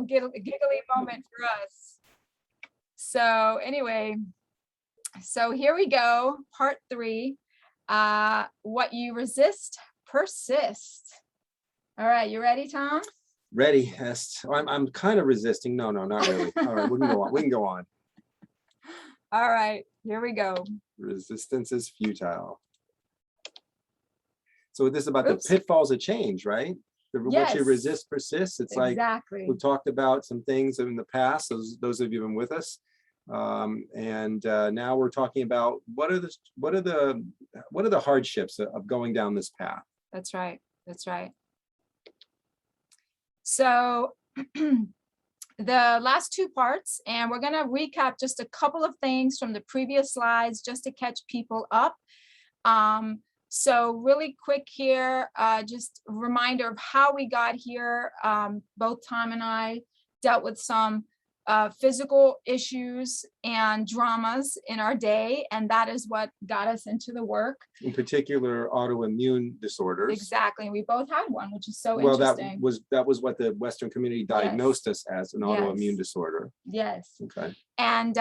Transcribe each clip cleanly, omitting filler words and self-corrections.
giggly moment for us. So anyway, so here we go, part 3. What you resist, persist. All right, you ready, Tom? Ready. Yes. I'm kind of resisting. No, not really. All right, we can go on. We can go on. All right, here we go. Resistance is futile. So this is about the pitfalls of change, right? Yes. What you resist persists. It's exactly. Like we've talked about some things in the past. Those of you who've been with us, and now we're talking about what are the hardships of going down this path. That's right. That's right. So the last 2 parts, and we're going to recap just a couple of things from the previous slides just to catch people up. So really quick here, just a reminder of how we got here. Both Tom and I dealt with some physical issues and dramas in our day, and that is what got us into the work. In particular, autoimmune disorders. Exactly. We both had one, which is so interesting. That was what the Western community diagnosed us as, an autoimmune disorder. Yes. Okay. And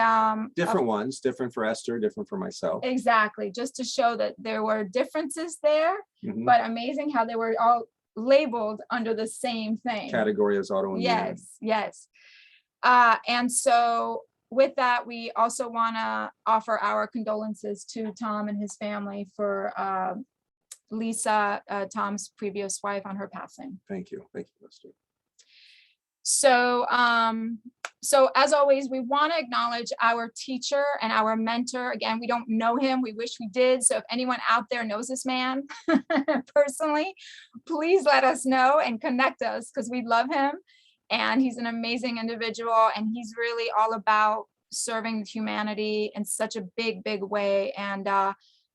different ones, different for Esther, different for myself. Exactly. Just to show that there were differences there, but amazing how they were all labeled under the same thing. Category as autoimmune. Yes. Yes. And so with that, we also want to offer our condolences to Tom and his family for Lisa, Tom's previous wife, on her passing. Thank you. Thank you, Esther. So, so as always, we want to acknowledge our teacher and our mentor. Again, we don't know him. We wish we did. So if anyone out there knows this man personally, please let us know and connect us, because we love him. And he's an amazing individual, and he's really all about serving humanity in such a big, big way. And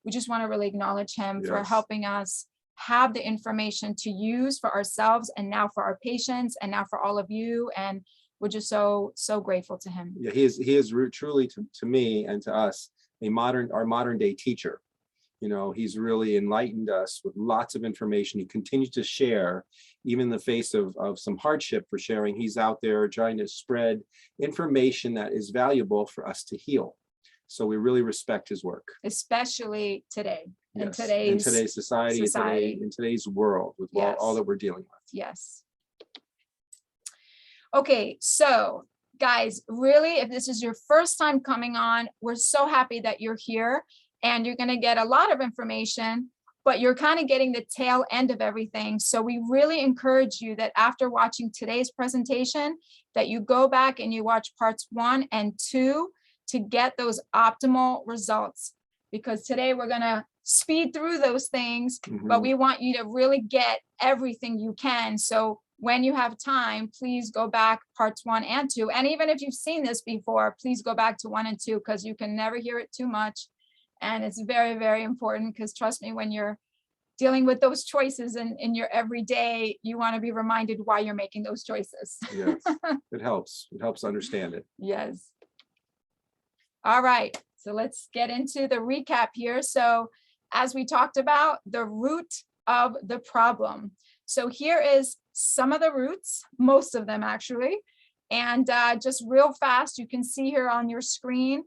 we just want to really acknowledge him for helping us have the information to use for ourselves, and now for our patients, and now for all of you. And we're just so grateful to him. Yeah, he is truly to me and to us our modern day teacher. You know, he's really enlightened us with lots of information. He continues to share, even in the face of some hardship for sharing. He's out there trying to spread information that is valuable for us to heal. So we really respect his work. Especially today, in today's society. In today's world, with all that we're dealing with. Yes. Okay, so guys, really, if this is your first time coming on, we're so happy that you're here. And you're going to get a lot of information, but you're kind of getting the tail end of everything. So we really encourage you that after watching today's presentation, that you go back and you watch parts 1 and 2 to get those optimal results. Because today we're going to speed through those things, but we want you to really get everything you can. So when you have time, please go back parts 1 and 2. And even if you've seen this before, please go back to 1 and 2, because you can never hear it too much. And it's very, very important, because trust me, when you're dealing with those choices in your everyday, you want to be reminded why you're making those choices. Yes, it helps. It helps understand it. Yes. All right. So let's get into the recap here. So as we talked about, the root of the problem. So here is some of the roots, most of them actually. And just real fast, you can see here on your screen,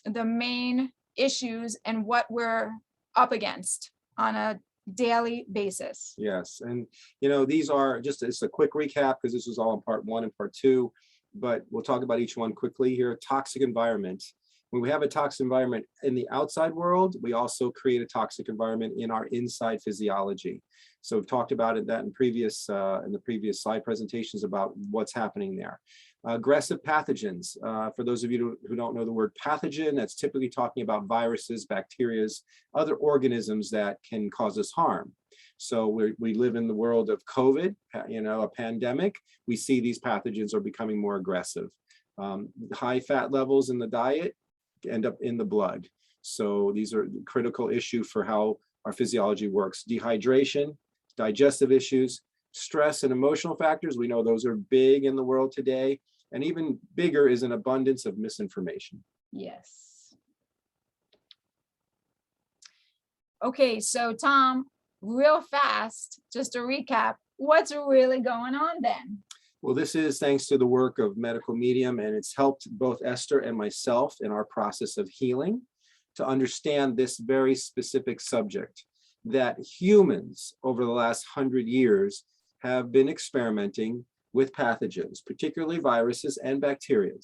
the main issues and what we're up against on a daily basis. Yes, and you know, these are just a quick recap, because this was all in part 1 and part 2, but we'll talk about each one quickly here. Toxic environment. When we have a toxic environment in the outside world, we also create a toxic environment in our inside physiology. So we've talked about that in the previous slide presentations about what's happening there. Aggressive pathogens. For those of you who don't know the word pathogen, that's typically talking about viruses, bacteria, other organisms that can cause us harm. So we live in the world of COVID, a pandemic. We see these pathogens are becoming more aggressive. High fat levels in the diet end up in the blood. So these are a critical issue for how our physiology works. Dehydration, digestive issues, stress and emotional factors. We know those are big in the world today. And even bigger is an abundance of misinformation. Yes. Okay, so Tom, real fast, just to recap, what's really going on then? Well, this is thanks to the work of medical medium, and it's helped both Esther and myself in our process of healing to understand this very specific subject, that humans over the last 100 years have been experimenting with pathogens, particularly viruses and bacteria.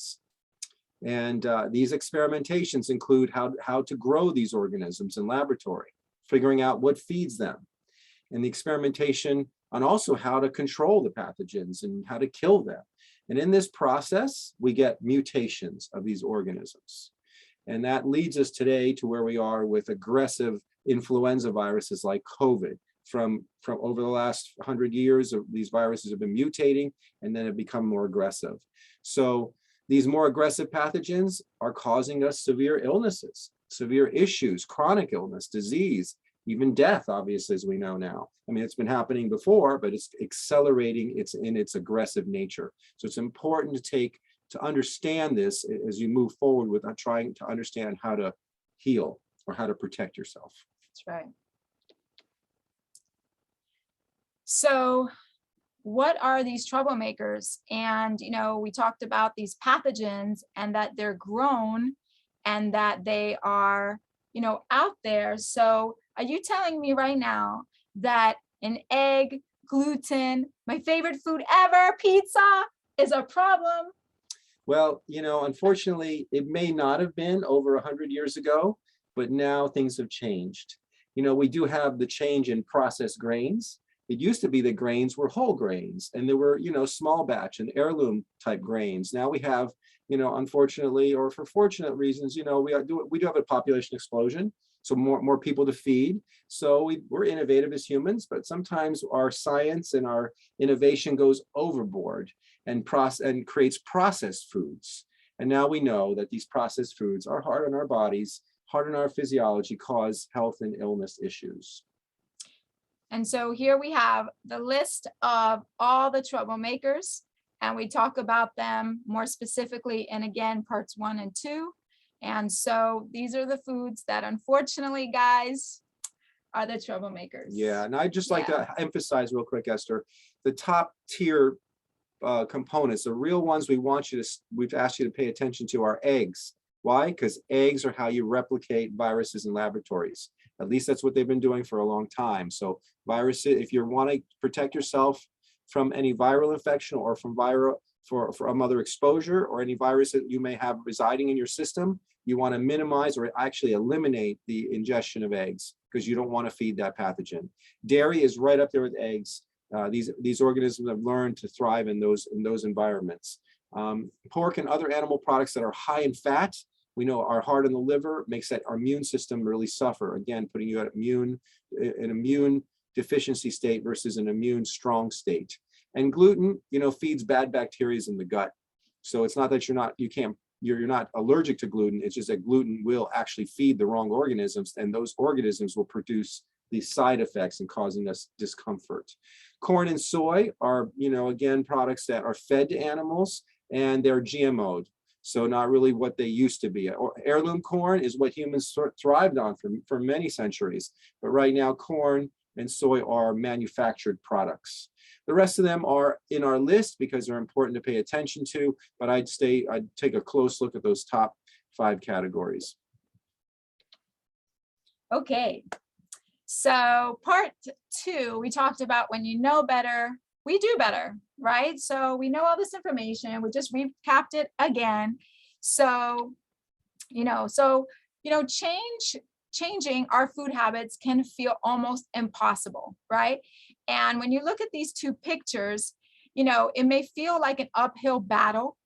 And these experimentations include how to grow these organisms in laboratory, figuring out what feeds them, and the experimentation on also how to control the pathogens and how to kill them. And in this process, we get mutations of these organisms. And that leads us today to where we are with aggressive influenza viruses like COVID. From over the last 100 years, these viruses have been mutating and then have become more aggressive. So these more aggressive pathogens are causing us severe illnesses, severe issues, chronic illness, disease, even death, obviously, as we know now. I mean, it's been happening before, but it's accelerating in its aggressive nature. So it's important to understand this as you move forward with trying to understand how to heal or how to protect yourself. That's right. So what are these troublemakers? And, we talked about these pathogens and that they're grown and that they are, out there. So are you telling me right now that an egg, gluten, my favorite food ever, pizza, is a problem? Well, unfortunately, it may not have been over 100 years ago, but now things have changed. We do have the change in processed grains. It used to be that grains were whole grains and there were, small batch and heirloom type grains. Now we have, unfortunately, or for fortunate reasons, we do have a population explosion. So more people to feed. So we're innovative as humans, but sometimes our science and our innovation goes overboard and creates processed foods. And now we know that these processed foods are hard on our bodies, hard on our physiology, cause health and illness issues. And so here we have the list of all the troublemakers, and we talk about them more specifically in, again, parts 1 and 2. And so these are the foods that, unfortunately, guys, are the troublemakers. Yeah, and I'd just like to emphasize real quick, Esther, the top tier components, the real ones we've asked you to pay attention to are eggs. Why? Because eggs are how you replicate viruses in laboratories. At least that's what they've been doing for a long time. So viruses, if you want to protect yourself from any viral infection or from from other exposure or any virus that you may have residing in your system, you want to minimize or actually eliminate the ingestion of eggs because you don't want to feed that pathogen. Dairy is right up there with eggs. These organisms have learned to thrive in those environments. Pork and other animal products that are high in fat, we know are hard on the liver, makes that our immune system really suffer. Again, putting you at an immune deficiency state versus an immune strong state. And gluten, feeds bad bacteria in the gut. So it's not that you're not allergic to gluten. It's just that gluten will actually feed the wrong organisms, and those organisms will produce these side effects and causing us discomfort. Corn and soy are, again, products that are fed to animals and they're GMO'd. So not really what they used to be. Or heirloom corn is what humans thrived on for many centuries. But right now, corn and soy are manufactured products. The rest of them are in our list because they're important to pay attention to, but I'd take a close look at those top 5 categories. Okay, so part 2, we talked about when you know better, we do better, right? So we know all this information, we just recapped it again. So, changing our food habits can feel almost impossible, right? And when you look at these 2 pictures, it may feel like an uphill battle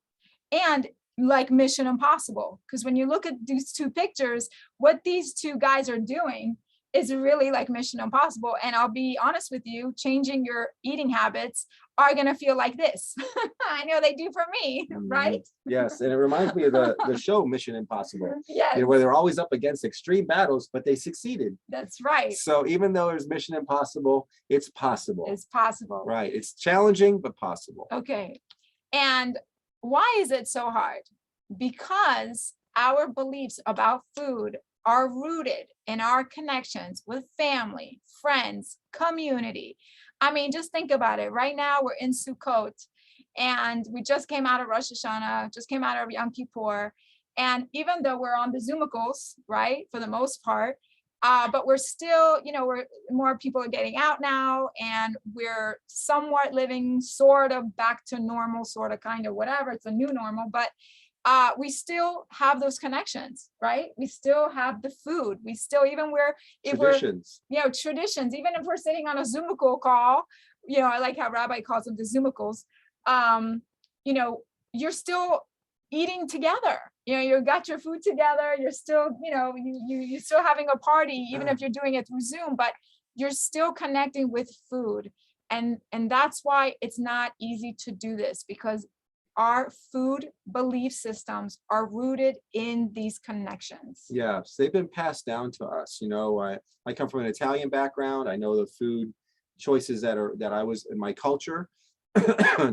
and like Mission Impossible, because when you look at these 2 pictures, what these 2 guys are doing is really like Mission Impossible. And I'll be honest with you, changing your eating habits are going to feel like this. I know they do for me, right? Yes, and it reminds me of the show Mission Impossible. Yes. Where they're always up against extreme battles, but they succeeded. That's right. So even though there's Mission Impossible, it's possible. It's possible. Right. It's challenging, but possible. Okay. And why is it so hard? Because our beliefs about food are rooted in our connections with family, friends, community. I mean, just think about it. Right now, we're in Sukkot, And we just came out of Rosh Hashanah, just came out of Yom Kippur. And even though we're on the Zoomicals, right, for the most part, but we're still, more people are getting out now, and we're somewhat living sort of back to normal, sort of, kind of, whatever. It's a new normal, but we still have those connections, right? We still have the food. We still, even Traditions. Traditions, even if we're sitting on a Zoomical call, I like how Rabbi calls them the Zoomicals, you're still eating together. You got your food together. You're still, you're still having a party, even if you're doing it through Zoom, but you're still connecting with food. And that's why it's not easy to do this, because our food belief systems are rooted in these connections. Yes, they've been passed down to us. I come from an Italian background. I know the food choices that I was in my culture.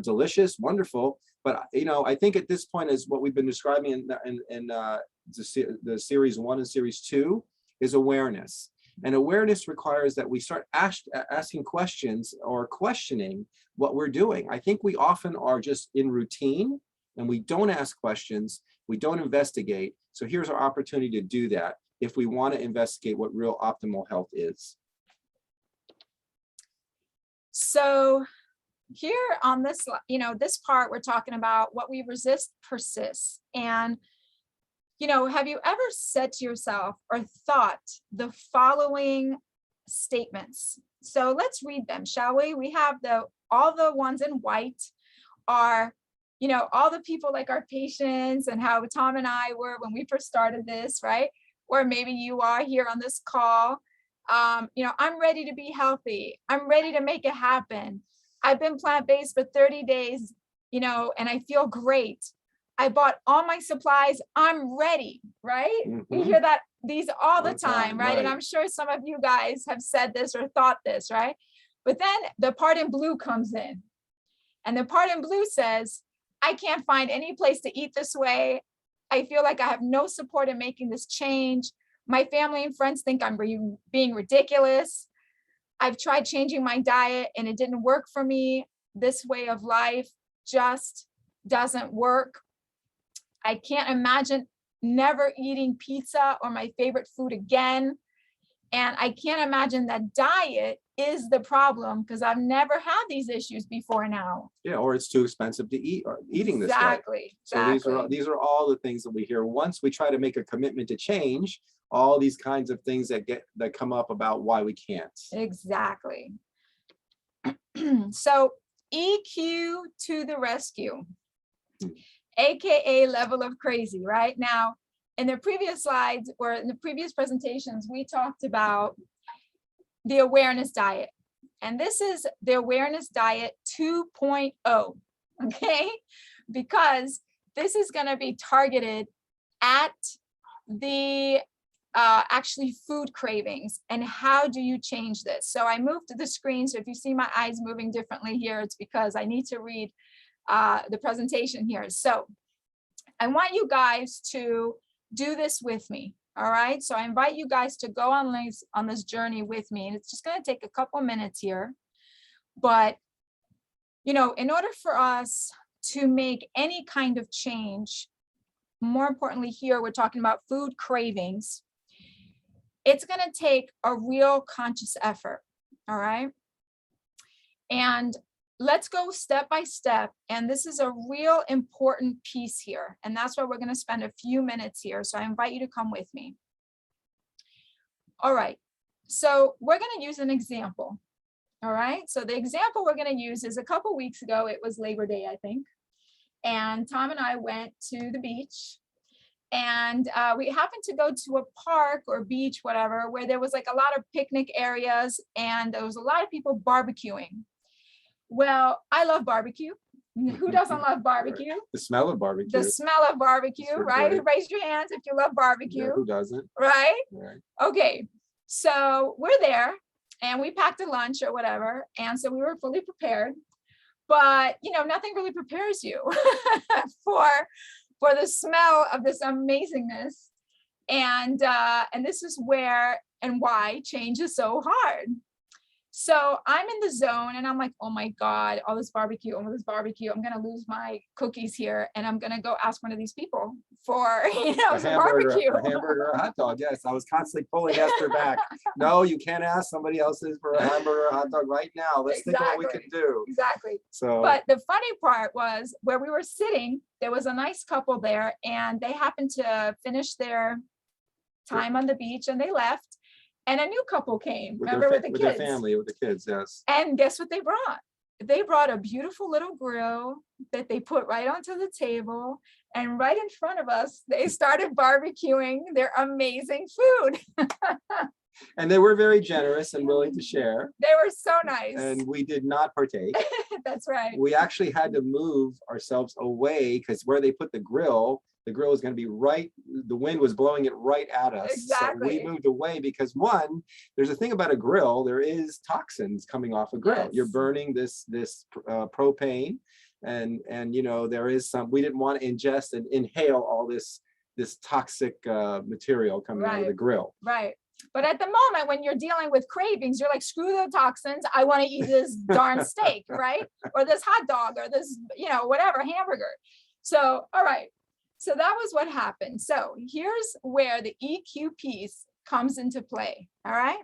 Delicious, wonderful. But I think at this point, is what we've been describing in the series 1 and series 2 is awareness. And awareness requires that we start asking questions or questioning what we're doing. I think we often are just in routine and we don't ask questions, we don't investigate. So here's our opportunity to do that if we want to investigate what real optimal health is. So here on this, this part, we're talking about what we resist persists. And, have you ever said to yourself or thought the following statements? So let's read them, shall we? We have all the ones in white are, all the people like our patients and how Tom and I were when we first started this, right? Or maybe you are here on this call. I'm ready to be healthy. I'm ready to make it happen. I've been plant-based for 30 days, and I feel great. I bought all my supplies. I'm ready, right? Mm-hmm. We hear these all the time, right? And I'm sure some of you guys have said this or thought this, right? But then the part in blue comes in. And the part in blue says, I can't find any place to eat this way. I feel like I have no support in making this change. My family and friends think I'm being ridiculous. I've tried changing my diet and it didn't work for me. This way of life just doesn't work. I can't imagine never eating pizza or my favorite food again. And I can't imagine that diet is the problem because I've never had these issues before now. Yeah, or it's too expensive to eat or eating this way. Exactly. So these are all the things that we hear. Once we try to make a commitment to change, all these kinds of things that come up about why we can't. Exactly. So EQ to the rescue, AKA level of crazy, right? Now, in the previous slides or in the previous presentations, we talked about the awareness diet. And this is the awareness diet 2.0, okay? Because this is going to be targeted at the actually food cravings and how do you change this? So I moved to the screen. So if you see my eyes moving differently here, it's because I need to read the presentation here. So I want you guys to do this with me. All right. So I invite you guys to go on this journey with me. And it's just going to take a couple minutes here. But, in order for us to make any kind of change, more importantly here, we're talking about food cravings. It's going to take a real conscious effort. All right. And let's go step by step. And this is a real important piece here. And that's why we're going to spend a few minutes here. So I invite you to come with me. All right. So we're going to use an example. All right. So the example we're going to use is a couple weeks ago. It was Labor Day, I think. And Tom and I went to the beach. And we happened to go to a park or beach, whatever, where there was like a lot of picnic areas. And there was a lot of people barbecuing. Well, I love barbecue. Who doesn't love barbecue? The smell of barbecue. The smell of barbecue, right? Great. Raise your hands if you love barbecue. Yeah, who doesn't? Right? Right. Okay. So we're there and we packed a lunch or whatever. And so we were fully prepared. But, nothing really prepares you for the smell of this amazingness. And this is where and why change is so hard. So I'm in the zone and I'm like, oh my God, all this barbecue, all this barbecue. I'm going to lose my cookies here. And I'm going to go ask one of these people for, some barbecue. A hamburger, or a hot dog. Yes, I was constantly pulling Esther back. No, you can't ask somebody else's for a hamburger or a hot dog right now. Let's think of what we can do. Exactly. So, but the funny part was where we were sitting, there was a nice couple there and they happened to finish their time on the beach and they left. And a new couple came, with their kids. Their family, with the kids, yes. And guess what they brought? They brought a beautiful little grill that they put right onto the table. And right in front of us, they started barbecuing their amazing food. And they were very generous and willing to share. They were so nice. And we did not partake. That's right. We actually had to move ourselves away because where they put the grill was going to be right, the wind was blowing it right at us. Exactly. So we moved away because one, there's a thing about a grill, there is toxins coming off a grill. Yes. You're burning this propane and there is some, we didn't want to ingest and inhale all this toxic material coming out of the grill. Right. But at the moment when you're dealing with cravings, you're like, screw the toxins. I want to eat this darn steak, right? Or this hot dog or this, whatever, hamburger. So, all right. So that was what happened. So here's where the EQ piece comes into play. All right.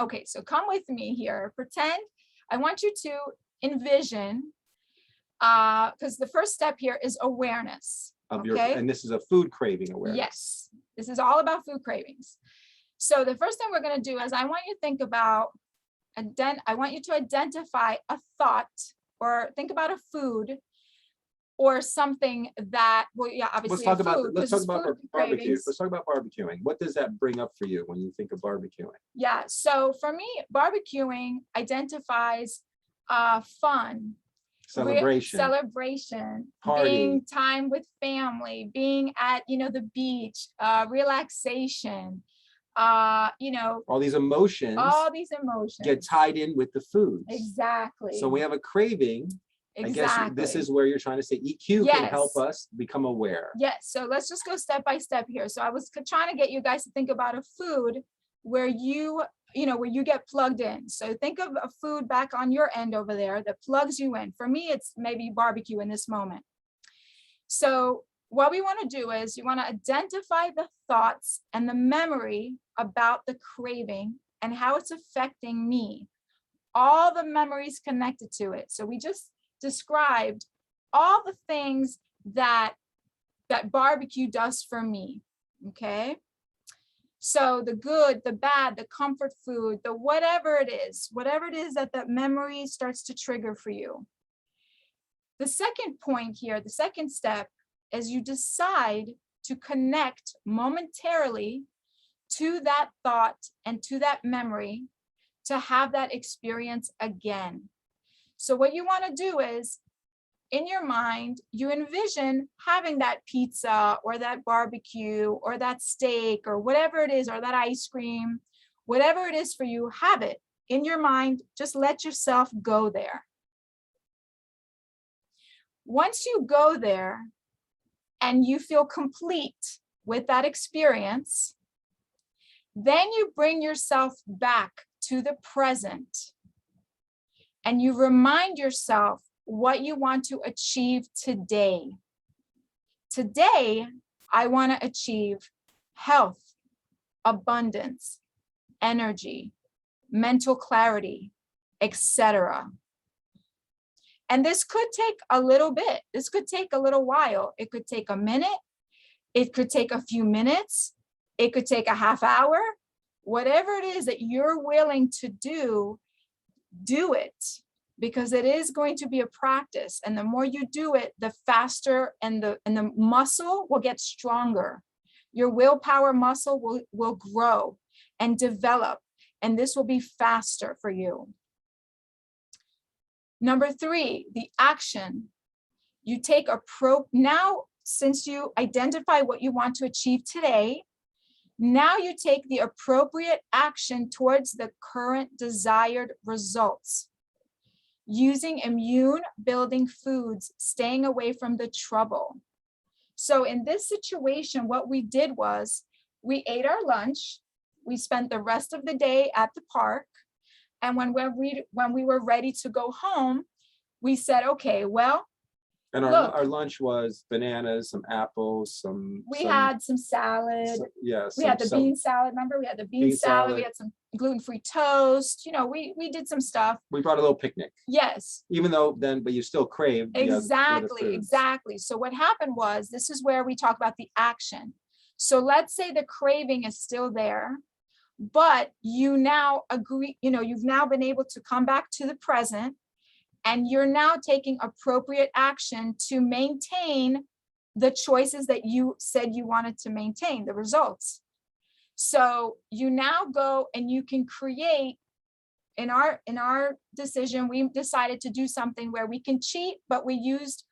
Okay. So come with me here. Pretend I want you to envision, because the first step here is awareness. Of and this is a food craving awareness. Yes. This is all about food cravings. So the first thing we're going to do is I want you to think about, I want you to identify a thought or think about a food or something that, well, yeah, obviously let's talk about barbecue. Let's talk about barbecuing. What does that bring up for you when you think of barbecuing? Yeah, so for me, barbecuing identifies fun, celebration, party, being time with family, being at the beach, relaxation, all these emotions get tied in with the foods. Exactly. So we have a craving. Exactly. I guess this is where you're trying to say EQ can help us become aware. Yes. So let's just go step by step here. So I was trying to get you guys to think about a food where where you get plugged in. So think of a food back on your end over there that plugs you in. For me, it's maybe barbecue in this moment. So what we want to do is you want to identify the thoughts and the memory about the craving and how it's affecting me. All the memories connected to it. So we just described all the things that barbecue does for me. Okay. So the good, the bad, the comfort food, the whatever it is that memory starts to trigger for you. The second point here, the second step, is you decide to connect momentarily to that thought and to that memory to have that experience again. So what you want to do is, in your mind, you envision having that pizza or that barbecue or that steak or whatever it is, or that ice cream, whatever it is for you, have it in your mind. Just let yourself go there. Once you go there and you feel complete with that experience, then you bring yourself back to the present. And you remind yourself what you want to achieve today. Today, I want to achieve health, abundance, energy, mental clarity, etc. And this could take a little bit. This could take a little while. It could take a minute. It could take a few minutes. It could take a half hour. Whatever it is that you're willing to do, do it, because it is going to be a practice. And the more you do it, the faster and the muscle will get stronger. Your willpower muscle will grow and develop, and this will be faster for you. Number 3, the action. You take now, since you identify what you want to achieve today, now you take the appropriate action towards the current desired results. Using immune building foods, staying away from the trouble. So in this situation, what we did was we ate our lunch. We spent the rest of the day at the park. And when we were ready to go home, we said, okay, well, And look, our lunch was bananas, some apples, we had some salad. We had the bean salad. Remember, we had the bean salad. We had some gluten-free toast. You know, we did some stuff. We brought a little picnic. Yes. Even though then, but you still craved. Exactly, exactly. So what happened was, this is where we talk about the action. So let's say the craving is still there, but you now agree, you know, you've now been able to come back to the present, and you're now taking appropriate action to maintain the choices that you said you wanted to maintain, the results. So you now go and you can create, in our decision, we decided to do something where we can cheat, but we used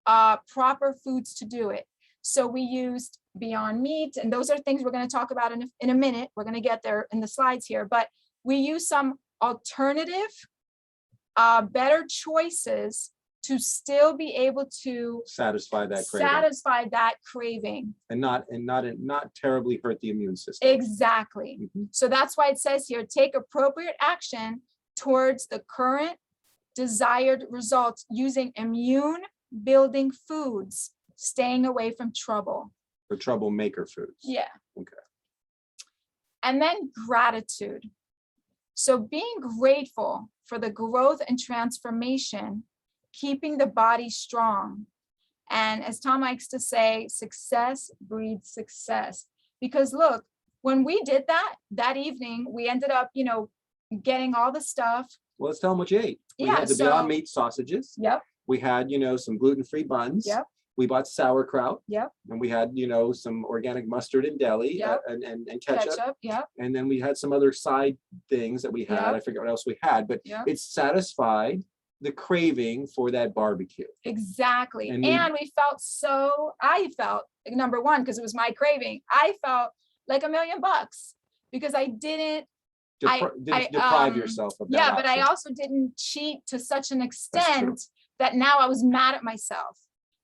proper foods to do it. So we used Beyond Meat, and those are things we're going to talk about in a minute. We're going to get there in the slides here, but we use some alternative, better choices to still be able to satisfy that craving and not terribly hurt the immune system. Exactly. So that's why it says here, take appropriate action towards the current desired results using immune building foods, staying away from trouble or troublemaker foods. Yeah. Okay. And then gratitude. So being grateful for the growth and transformation, keeping the body strong. And as Tom likes to say, success breeds success. Because look, when we did that evening, we ended up, you know, getting all the stuff. Well, let's tell them what you ate. We had the Beyond Meat sausages. Yep. We had, you know, some gluten-free buns. Yep. We bought sauerkraut. Yep. And we had, you know, some organic mustard and deli. Yep. And ketchup. Yep. And then we had some other side things that we had. Yep. I forget what else we had, but it satisfied the craving for that barbecue. Exactly. And we felt I felt, number one, because it was my craving, I felt like $1 million because I didn't deprive yourself of that. Yeah, but I also didn't cheat to such an extent that now I was mad at myself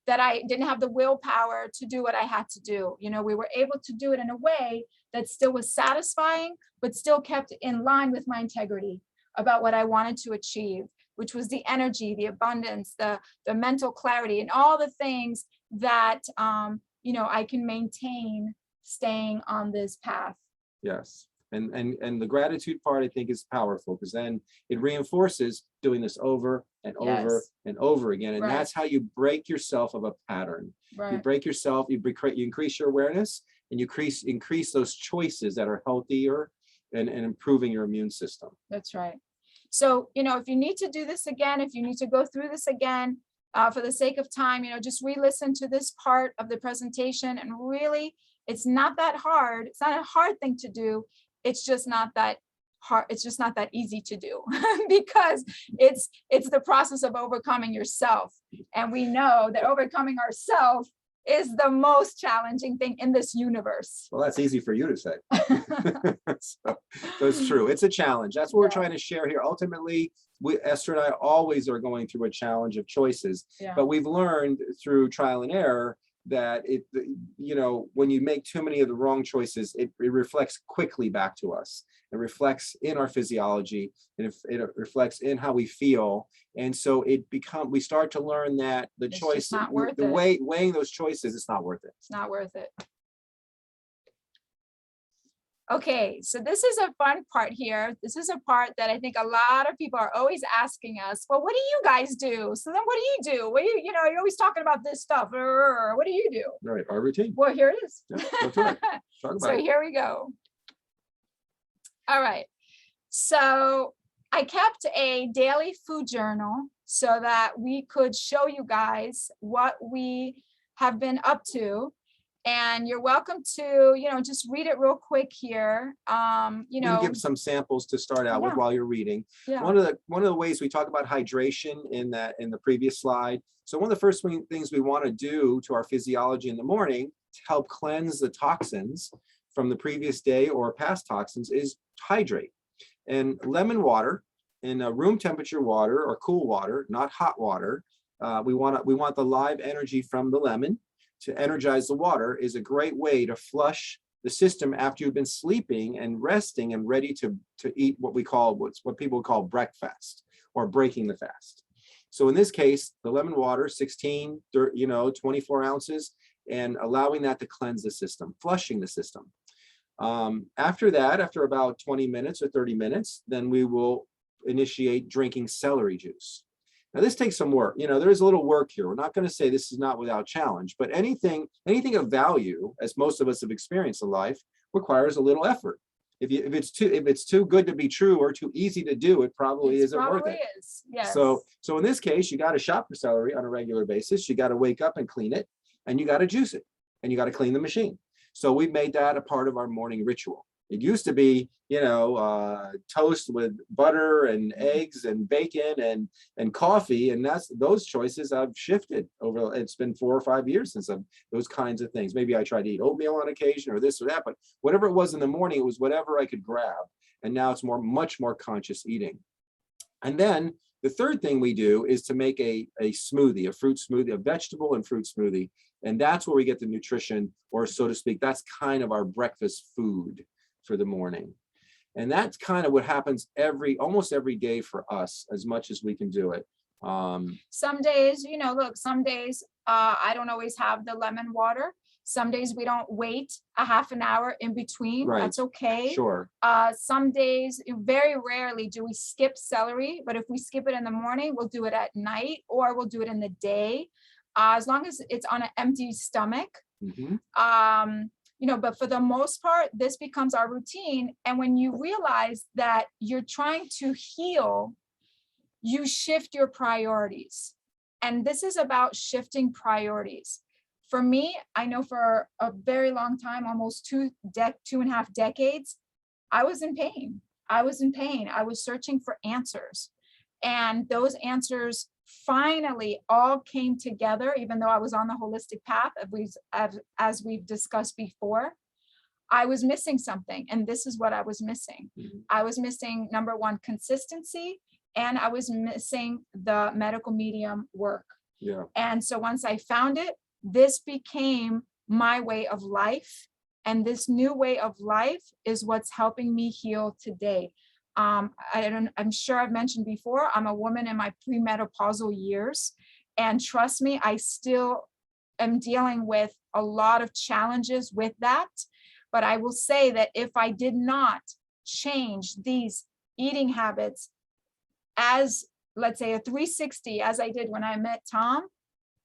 that I didn't have the willpower to do what I had to do. You know, we were able to do it in a way that still was satisfying, but still kept in line with my integrity about what I wanted to achieve, which was the energy, the abundance, the mental clarity, and all the things that, you know, I can maintain staying on this path. Yes. And the gratitude part, I think, is powerful, because then it reinforces doing this over and over and over again. And that's how you break yourself of a pattern. You break yourself, you increase your awareness, and you increase those choices that are healthier and improving your immune system. That's right. So, you know, if you need to do this again, if you need to go through this again, for the sake of time, you know, just re-listen to this part of the presentation. And really, it's not that hard. It's not a hard thing to do. It's just not that hard. It's just not that easy to do because it's the process of overcoming yourself. And we know that overcoming ourselves is the most challenging thing in this universe. Well, that's easy for you to say. So it's true. It's a challenge. That's what we're trying to share here. Ultimately, Esther and I always are going through a challenge of choices, but we've learned through trial and error that you know, when you make too many of the wrong choices, it reflects quickly back to us. It reflects in our physiology, and it reflects in how we feel. And so we start to learn that the choice, weighing those choices, it's not worth it. It's not worth it. Okay, so this is a fun part here. This is a part that I think a lot of people are always asking us, well, what do you guys do? So then what do you do? What do you know, you're always talking about this stuff. What do you do? All right, our routine. Well, here it is. Yeah, go to it. Talk about it. Here we go. All right. So I kept a daily food journal so that we could show you guys what we have been up to. And you're welcome to, you know, just read it real quick here. You know, give some samples to start out with while you're reading. One of the ways we talk about hydration in the previous slide. So one of the first things we want to do to our physiology in the morning to help cleanse the toxins from the previous day or past toxins is hydrate. And lemon water, in room temperature water or cool water, not hot water. We want the live energy from the lemon to energize the water, is a great way to flush the system after you've been sleeping and resting and ready to eat what people call breakfast or breaking the fast. So in this case, the lemon water, 16, 24 ounces, and allowing that to cleanse the system, flushing the system. After that, after about 20 minutes or 30 minutes, then we will initiate drinking celery juice. Now this takes some work. There is a little work here. We're not going to say this is not without challenge, but anything of value, as most of us have experienced in life, requires a little effort. If it's too good to be true or too easy to do, it probably isn't worth it. Yes. So in this case, you got to shop for celery on a regular basis. You got to wake up and clean it, and you got to juice it, and you got to clean the machine. So we've made that a part of our morning ritual. It used to be, toast with butter and eggs and bacon and coffee, and those choices I've shifted over. It's been 4 or 5 years since those kinds of things. Maybe I tried to eat oatmeal on occasion or this or that, but whatever it was in the morning, it was whatever I could grab. And now it's much more conscious eating. And then the third thing we do is to make a smoothie, a fruit smoothie, a vegetable and fruit smoothie. And that's where we get the nutrition, or so to speak, that's kind of our breakfast food for the morning. And that's kind of what happens almost every day for us, as much as we can do it. Some days, some days I don't always have the lemon water. Some days we don't wait a half an hour in between. Right. That's okay. Sure. Some days, very rarely do we skip celery, but if we skip it in the morning, we'll do it at night or we'll do it in the day, as long as it's on an empty stomach. Mm-hmm. But for the most part, this becomes our routine. And when you realize that you're trying to heal, you shift your priorities. And this is about shifting priorities. For me, I know for a very long time, almost 2.5 decades, I was in pain. I was searching for answers. And those answers finally all came together, even though I was on the holistic path, as we've discussed before. I was missing something, and this is what I was missing. Mm-hmm. I was missing, number one, consistency, and I was missing the medical medium work. Yeah. And so once I found it, this became my way of life. And this new way of life is what's helping me heal today. I'm sure I've mentioned before, I'm a woman in my premenopausal years. And trust me, I still am dealing with a lot of challenges with that. But I will say that if I did not change these eating habits as, let's say, a 360, as I did when I met Tom,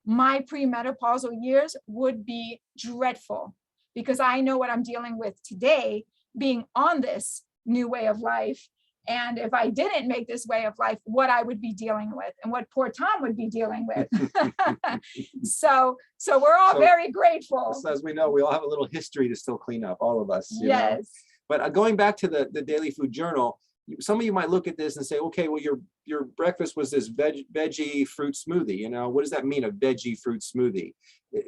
my premenopausal years would be dreadful, because I know what I'm dealing with today, being on this new way of life. And if I didn't make this way of life, what I would be dealing with and what poor Tom would be dealing with. So we're all very grateful. So as we know, we all have a little history to still clean up, all of us. Yes. But going back to the Daily Food Journal, some of you might look at this and say, okay, well, your breakfast was this veggie fruit smoothie. What does that mean, a veggie fruit smoothie?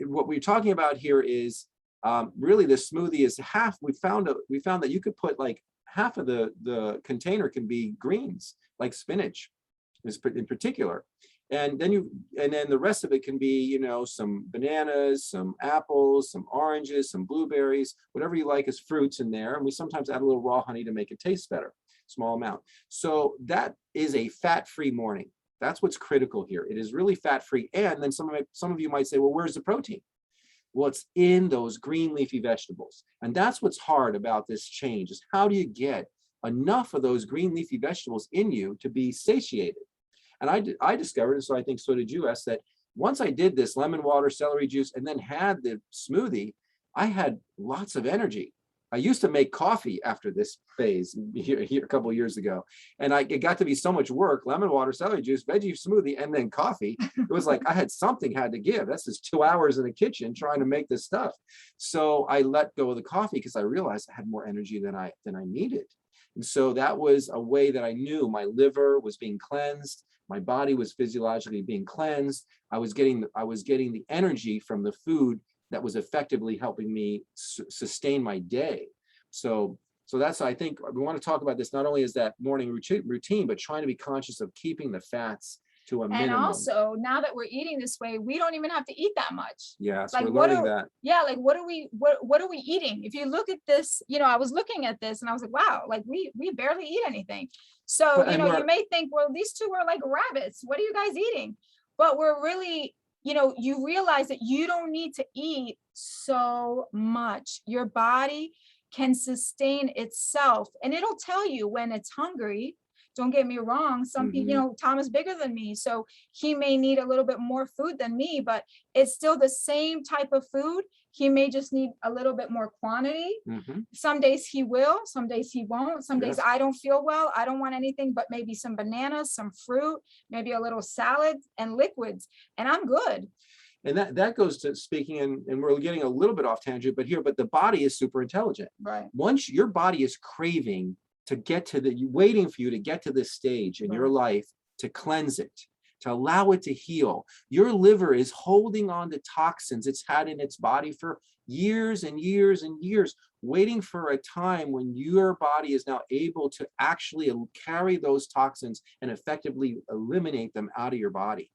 What we're talking about here is really the smoothie is half. We found that you could put like half of the container can be greens, like spinach in particular. And then the rest of it can be, some bananas, some apples, some oranges, some blueberries, whatever you like as fruits in there. And we sometimes add a little raw honey to make it taste better, small amount. So that is a fat-free morning. That's what's critical here. It is really fat-free. And then some of you might say, well, where's the protein? Well, it's in those green leafy vegetables. And that's what's hard about this change, is how do you get enough of those green leafy vegetables in you to be satiated? And I discovered, and so I think so did you, S, that once I did this lemon water, celery juice, and then had the smoothie, I had lots of energy. I used to make coffee after this phase here a couple of years ago. And it got to be so much work: lemon water, celery juice, veggie smoothie, and then coffee. It was like I had to give. That's just 2 hours in the kitchen trying to make this stuff. So I let go of the coffee because I realized I had more energy than I needed. And so that was a way that I knew my liver was being cleansed. My body was physiologically being cleansed. I was getting the energy from the food that was effectively helping me sustain my day. So that's, I think we want to talk about this not only as that morning routine, but trying to be conscious of keeping the fats to a And minimum. also, now that we're eating this way, we don't even have to eat that much. Yes, Like, we're what learning are, that. yeah, like what are we eating? If you look at this, I was looking at this and I was like, wow, like we barely eat anything. So, And you may think, well, these two are like rabbits. What are you guys eating? But we're really, you realize that you don't need to eat so much. Your body can sustain itself, and it'll tell you when it's hungry. Don't get me wrong. Some people, Tom is bigger than me, so he may need a little bit more food than me, but it's still the same type of food. He may just need a little bit more quantity. Some days he will, some days he won't. Some days I don't feel well. I don't want anything but maybe some bananas, some fruit, maybe a little salad and liquids, and I'm good. And that goes to speaking, and we're getting a little bit off tangent, but the body is super intelligent. Right. Once your body is craving to get to waiting for you to get to this stage in your life, to cleanse it, to allow it to heal. Your liver is holding on to toxins it's had in its body for years and years and years, waiting for a time when your body is now able to actually carry those toxins and effectively eliminate them out of your body.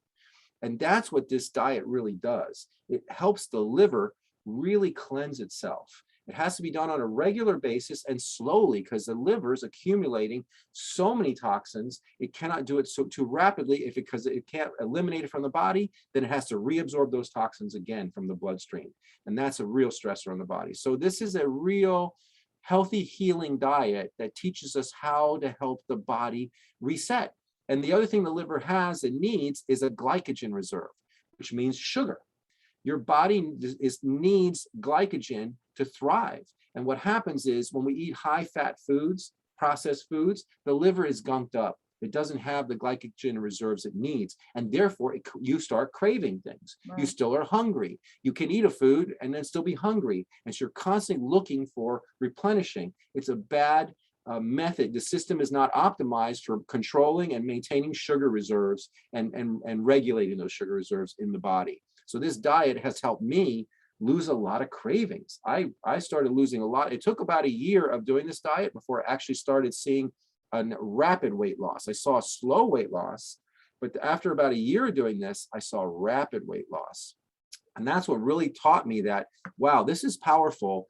And that's what this diet really does. It helps the liver really cleanse itself. It has to be done on a regular basis and slowly, because the liver is accumulating so many toxins. It cannot do it too rapidly. Because it can't eliminate it from the body, then it has to reabsorb those toxins again from the bloodstream. And that's a real stressor on the body. So this is a real healthy, healing diet that teaches us how to help the body reset. And the other thing the liver has and needs is a glycogen reserve, which means sugar. Your body needs glycogen to thrive. And what happens is when we eat high-fat foods, processed foods, the liver is gunked up. It doesn't have the glycogen reserves it needs. And therefore, you start craving things. Right. You still are hungry. You can eat a food and then still be hungry. And so you're constantly looking for replenishing. It's a bad method. The system is not optimized for controlling and maintaining sugar reserves and regulating those sugar reserves in the body. So this diet has helped me lose a lot of cravings. I started losing a lot. It took about a year of doing this diet before I actually started seeing a rapid weight loss. I saw a slow weight loss, but after about a year of doing this, I saw rapid weight loss. And that's what really taught me that, wow, this is powerful.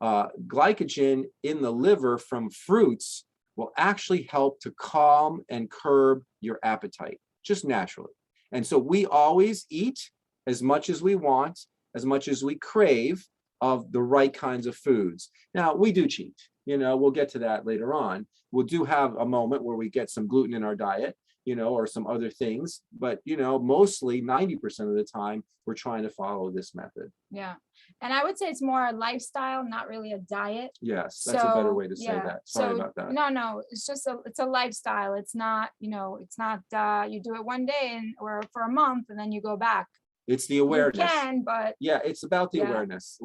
Glycogen in the liver from fruits will actually help to calm and curb your appetite, just naturally. And so we always eat as much as we want, as much as we crave of the right kinds of foods. Now, we do cheat. We'll get to that later on. We'll do have a moment where we get some gluten in our diet, or some other things. But, mostly 90% of the time, we're trying to follow this method. Yeah. And I would say it's more a lifestyle, not really a diet. Yes, that's a better way to say that. Sorry about that. No, it's just it's a lifestyle. It's not, it's not you do it one day or for a month and then you go back. It's the awareness. You can, but yeah, it's about the awareness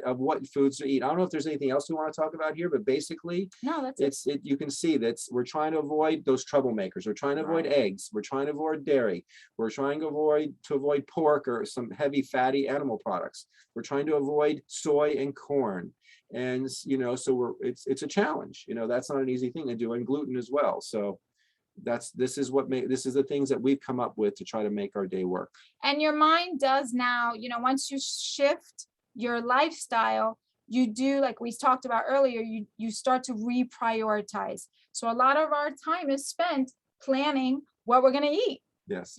of what foods to eat. I don't know if there's anything else we want to talk about here, but basically, no, that's it. You can see that we're trying to avoid those troublemakers. We're trying to avoid eggs. We're trying to avoid dairy. We're trying to avoid pork or some heavy fatty animal products. We're trying to avoid soy and corn. And so it's a challenge. That's not an easy thing to do, and gluten as well. So this is the things that we've come up with to try to make our day work. And your mind does now, once you shift your lifestyle, you do, like we talked about earlier, you start to reprioritize. So a lot of our time is spent planning what we're going to eat. Yes.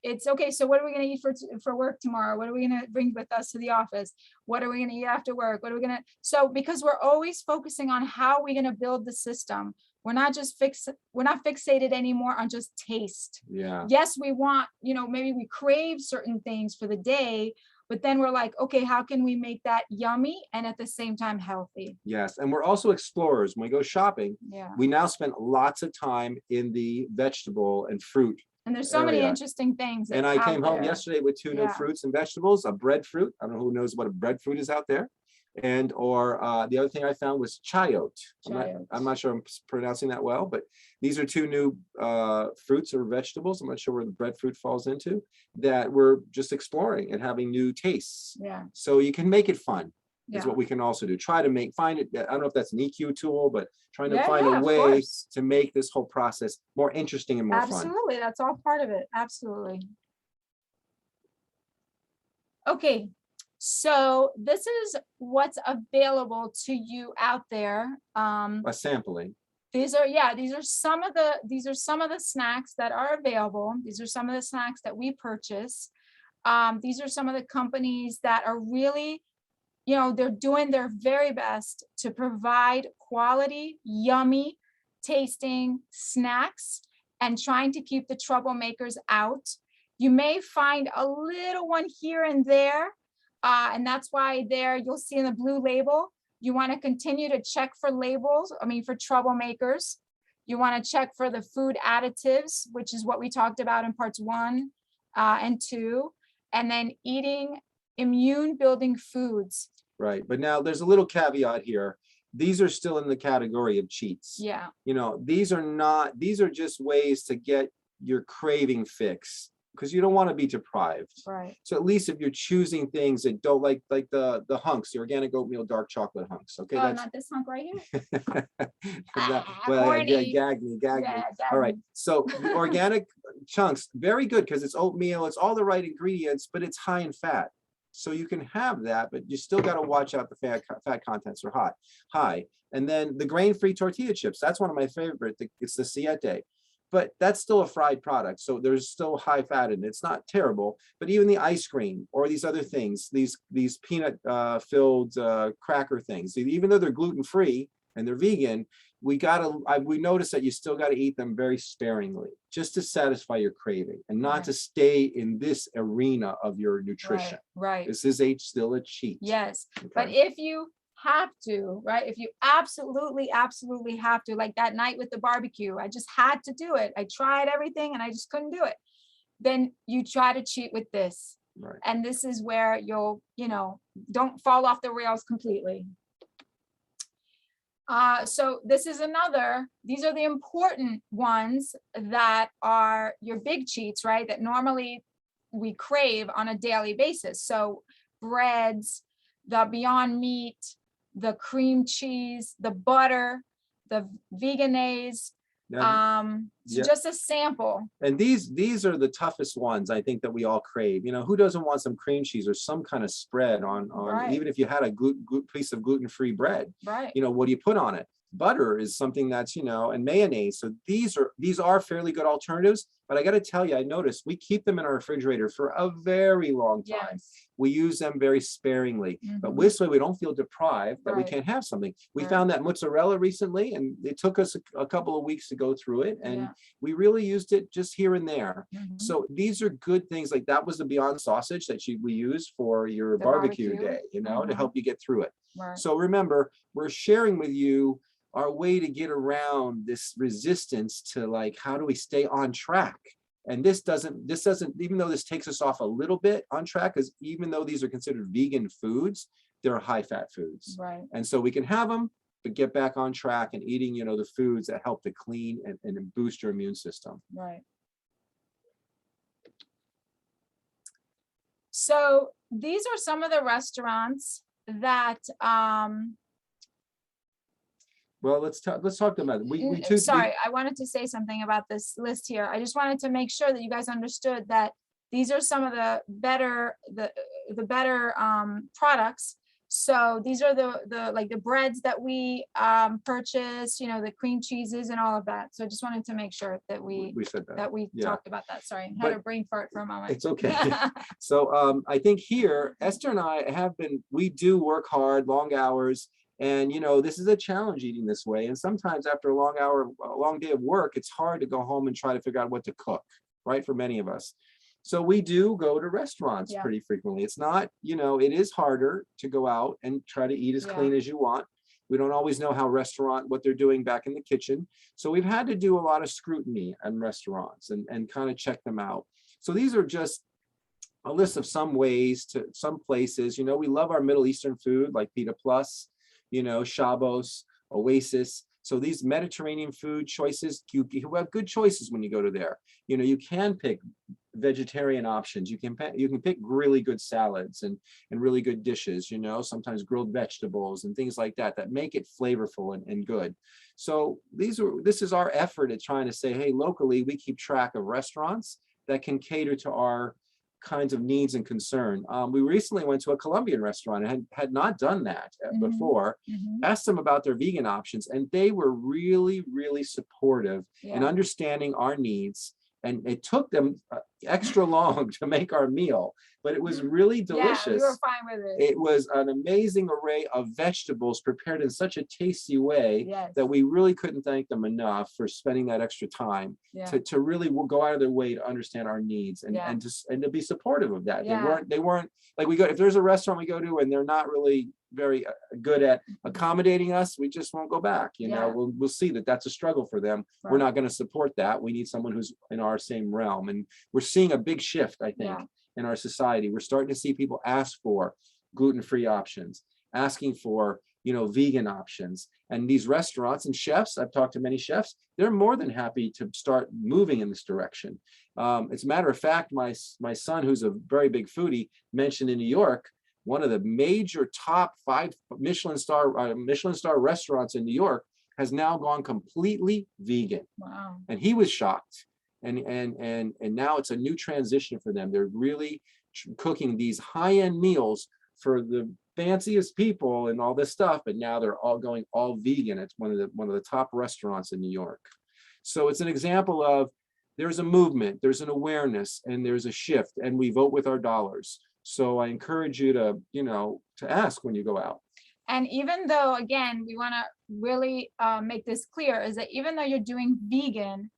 It's okay. So what are we going to eat for work tomorrow? What are we going to bring with us to the office? What are we going to eat after work? What are we going to, so because we're always focusing on how we're going to build the system. We're not fixated anymore on just taste. Yeah. Yes, we want, maybe we crave certain things for the day, but then we're like, okay, how can we make that yummy and at the same time healthy? Yes. And we're also explorers. When we go shopping, we now spend lots of time in the vegetable and fruit. And there's so many interesting things. And I came home yesterday with two new fruits and vegetables, a breadfruit. I don't know who knows what a breadfruit is out there. Or the other thing I found was chayote. I'm not sure I'm pronouncing that well, but these are two new fruits or vegetables. I'm not sure where the breadfruit falls into, that we're just exploring and having new tastes. Yeah. So you can make it fun. is what we can also do. Try to find it. I don't know if that's an EQ tool, but trying to Yeah, find yeah, a of way course. to make this whole process more interesting and more fun. Absolutely. That's all part of it. Absolutely. Okay. So this is what's available to you out there. A sampling. These are some of the snacks that are available. These are some of the snacks that we purchase. These are some of the companies that are really, they're doing their very best to provide quality, yummy tasting snacks and trying to keep the troublemakers out. You may find a little one here and there, and that's why there you'll see in the blue label, you want to continue to check for labels, for troublemakers. You want to check for the food additives, which is what we talked about in parts 1 and 2, and then eating immune building foods. Right. But now there's a little caveat here. These are still in the category of cheats. Yeah. These are just ways to get your craving fix, because you don't want to be deprived. Right. So at least if you're choosing things that don't like the hunks, the organic oatmeal dark chocolate hunks. Okay. Oh, not this hunk right here. Gag me. All right. So the organic chunks, very good, because it's oatmeal. It's all the right ingredients, but it's high in fat. So you can have that, but you still got to watch out the fat contents are high. And then the grain-free tortilla chips, that's one of my favorite. It's the Siete, but that's still a fried product. So there's still high fat in it. It's not terrible, but even the ice cream or these other things, these peanut filled cracker things, even though they're gluten-free and they're vegan, we noticed that you still got to eat them very sparingly, just to satisfy your craving and not to stay in this arena of your nutrition. Right. This is still a cheat. Yes. Okay. But if you have to, right? If you absolutely have to, like that night with the barbecue, I just had to do it. I tried everything and I just couldn't do it. Then you try to cheat with this. Right. And this is where you'll, don't fall off the rails completely. So this is these are the important ones that are your big cheats, right? That normally we crave on a daily basis. So breads, the Beyond Meat, the cream cheese, the butter, the veganaise, just a sample. And these are the toughest ones, I think, that we all crave. Who doesn't want some cream cheese or some kind of spread on right. Even if you had a piece of gluten-free bread, right? What do you put on it? Butter is something that's, and mayonnaise. So these are fairly good alternatives, but I got to tell you, I noticed we keep them in our refrigerator for a very long time. Yes. We use them very sparingly, but this way we don't feel deprived that we can't have something. We found that mozzarella recently, and it took us a couple of weeks to go through it, and we really used it just here and there. So these are good things. Like that was the Beyond sausage that we use for your barbecue day, to help you get through it. Right. So remember, we're sharing with you our way to get around this resistance to, like, how do we stay on track? And this doesn't, even though this takes us off a little bit on track, because even though these are considered vegan foods, they're high fat foods. Right. And so we can have them, but get back on track and eating, the foods that help to clean and boost your immune system. Right. So these are some of the restaurants that, well, let's talk about it. Sorry, I wanted to say something about this list here. I just wanted to make sure that you guys understood that these are some of the better products. So these are the breads that we purchase, the cream cheeses and all of that. So I just wanted to make sure that we said that we talked about that. Sorry, I had a brain fart for a moment. It's okay. So I think here, Esther and I we do work hard, long hours. And, this is a challenge eating this way. And sometimes after a long day of work, it's hard to go home and try to figure out what to cook, right? For many of us. So we do go to restaurants pretty frequently. It's not, it is harder to go out and try to eat as clean as you want. We don't always know what they're doing back in the kitchen. So we've had to do a lot of scrutiny on restaurants and kind of check them out. So these are just a list of some places. We love our Middle Eastern food like Pita Plus, Shabos, Oasis. So these Mediterranean food choices, you have good choices when you go to there. You can pick vegetarian options. You can pick really good salads and really good dishes, you know, sometimes grilled vegetables and things like that make it flavorful and good. So this is our effort at trying to say, hey, locally we keep track of restaurants that can cater to our kinds of needs and concern. We recently went to a Colombian restaurant and had not done that before. Asked them about their vegan options, and they were really, really supportive in understanding our needs. And it took them extra long to make our meal, but it was really delicious. Yeah, we were fine with it. It was an amazing array of vegetables prepared in such a tasty way that we really couldn't thank them enough for spending that extra time to really go out of their way to understand our needs and to be supportive of that. They weren't like, if there's a restaurant we go to and they're not really very good at accommodating us, we just won't go back. You know, we'll see that that's a struggle for them. We're not going to support that. We need someone who's in our same realm, and we're seeing a big shift, I think, in our society. We're starting to see people ask for gluten-free options, asking for, you know, vegan options, and these restaurants and chefs, I've talked to many chefs, they're more than happy to start moving in this direction. As a matter of fact, my son, who's a very big foodie, mentioned in New York, one of the major top 5 Michelin star restaurants in New York has now gone completely vegan. Wow. And he was shocked. And now it's a new transition for them. They're really cooking these high-end meals for the fanciest people and all this stuff, but now they're all going all vegan. It's one of the top restaurants in New York. So it's an example of there's a movement, there's an awareness, and there's a shift, and we vote with our dollars. So I encourage you to, you know, to ask when you go out. And even though, again, we want to really make this clear, is that even though you're doing vegan,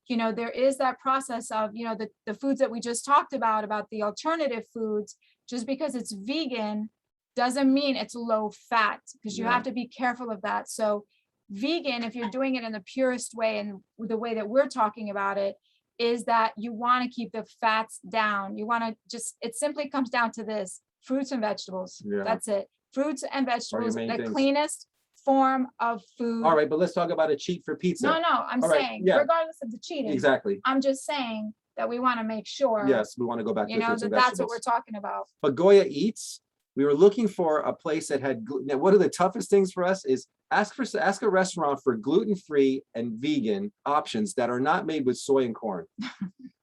you know, there is that process of, you know, the foods that we just talked about the alternative foods. Just because it's vegan doesn't mean it's low fat, because you have to be careful of that. So vegan, if you're doing it in the purest way and the way that we're talking about it, is that you want to keep the fats down. You want to it simply comes down to this: fruits and vegetables. That's it. Fruits and vegetables, the cleanest form of food. All right, but let's talk about a cheat for pizza. No, I'm saying, regardless of the cheating. Exactly. I'm just saying that we want to make sure. Yes, we want to go back to fruits and vegetables. That's what we're talking about. But Goya Eats, we were looking for a place that had gluten. Now, one of the toughest things for us is ask a restaurant for gluten-free and vegan options that are not made with soy and corn.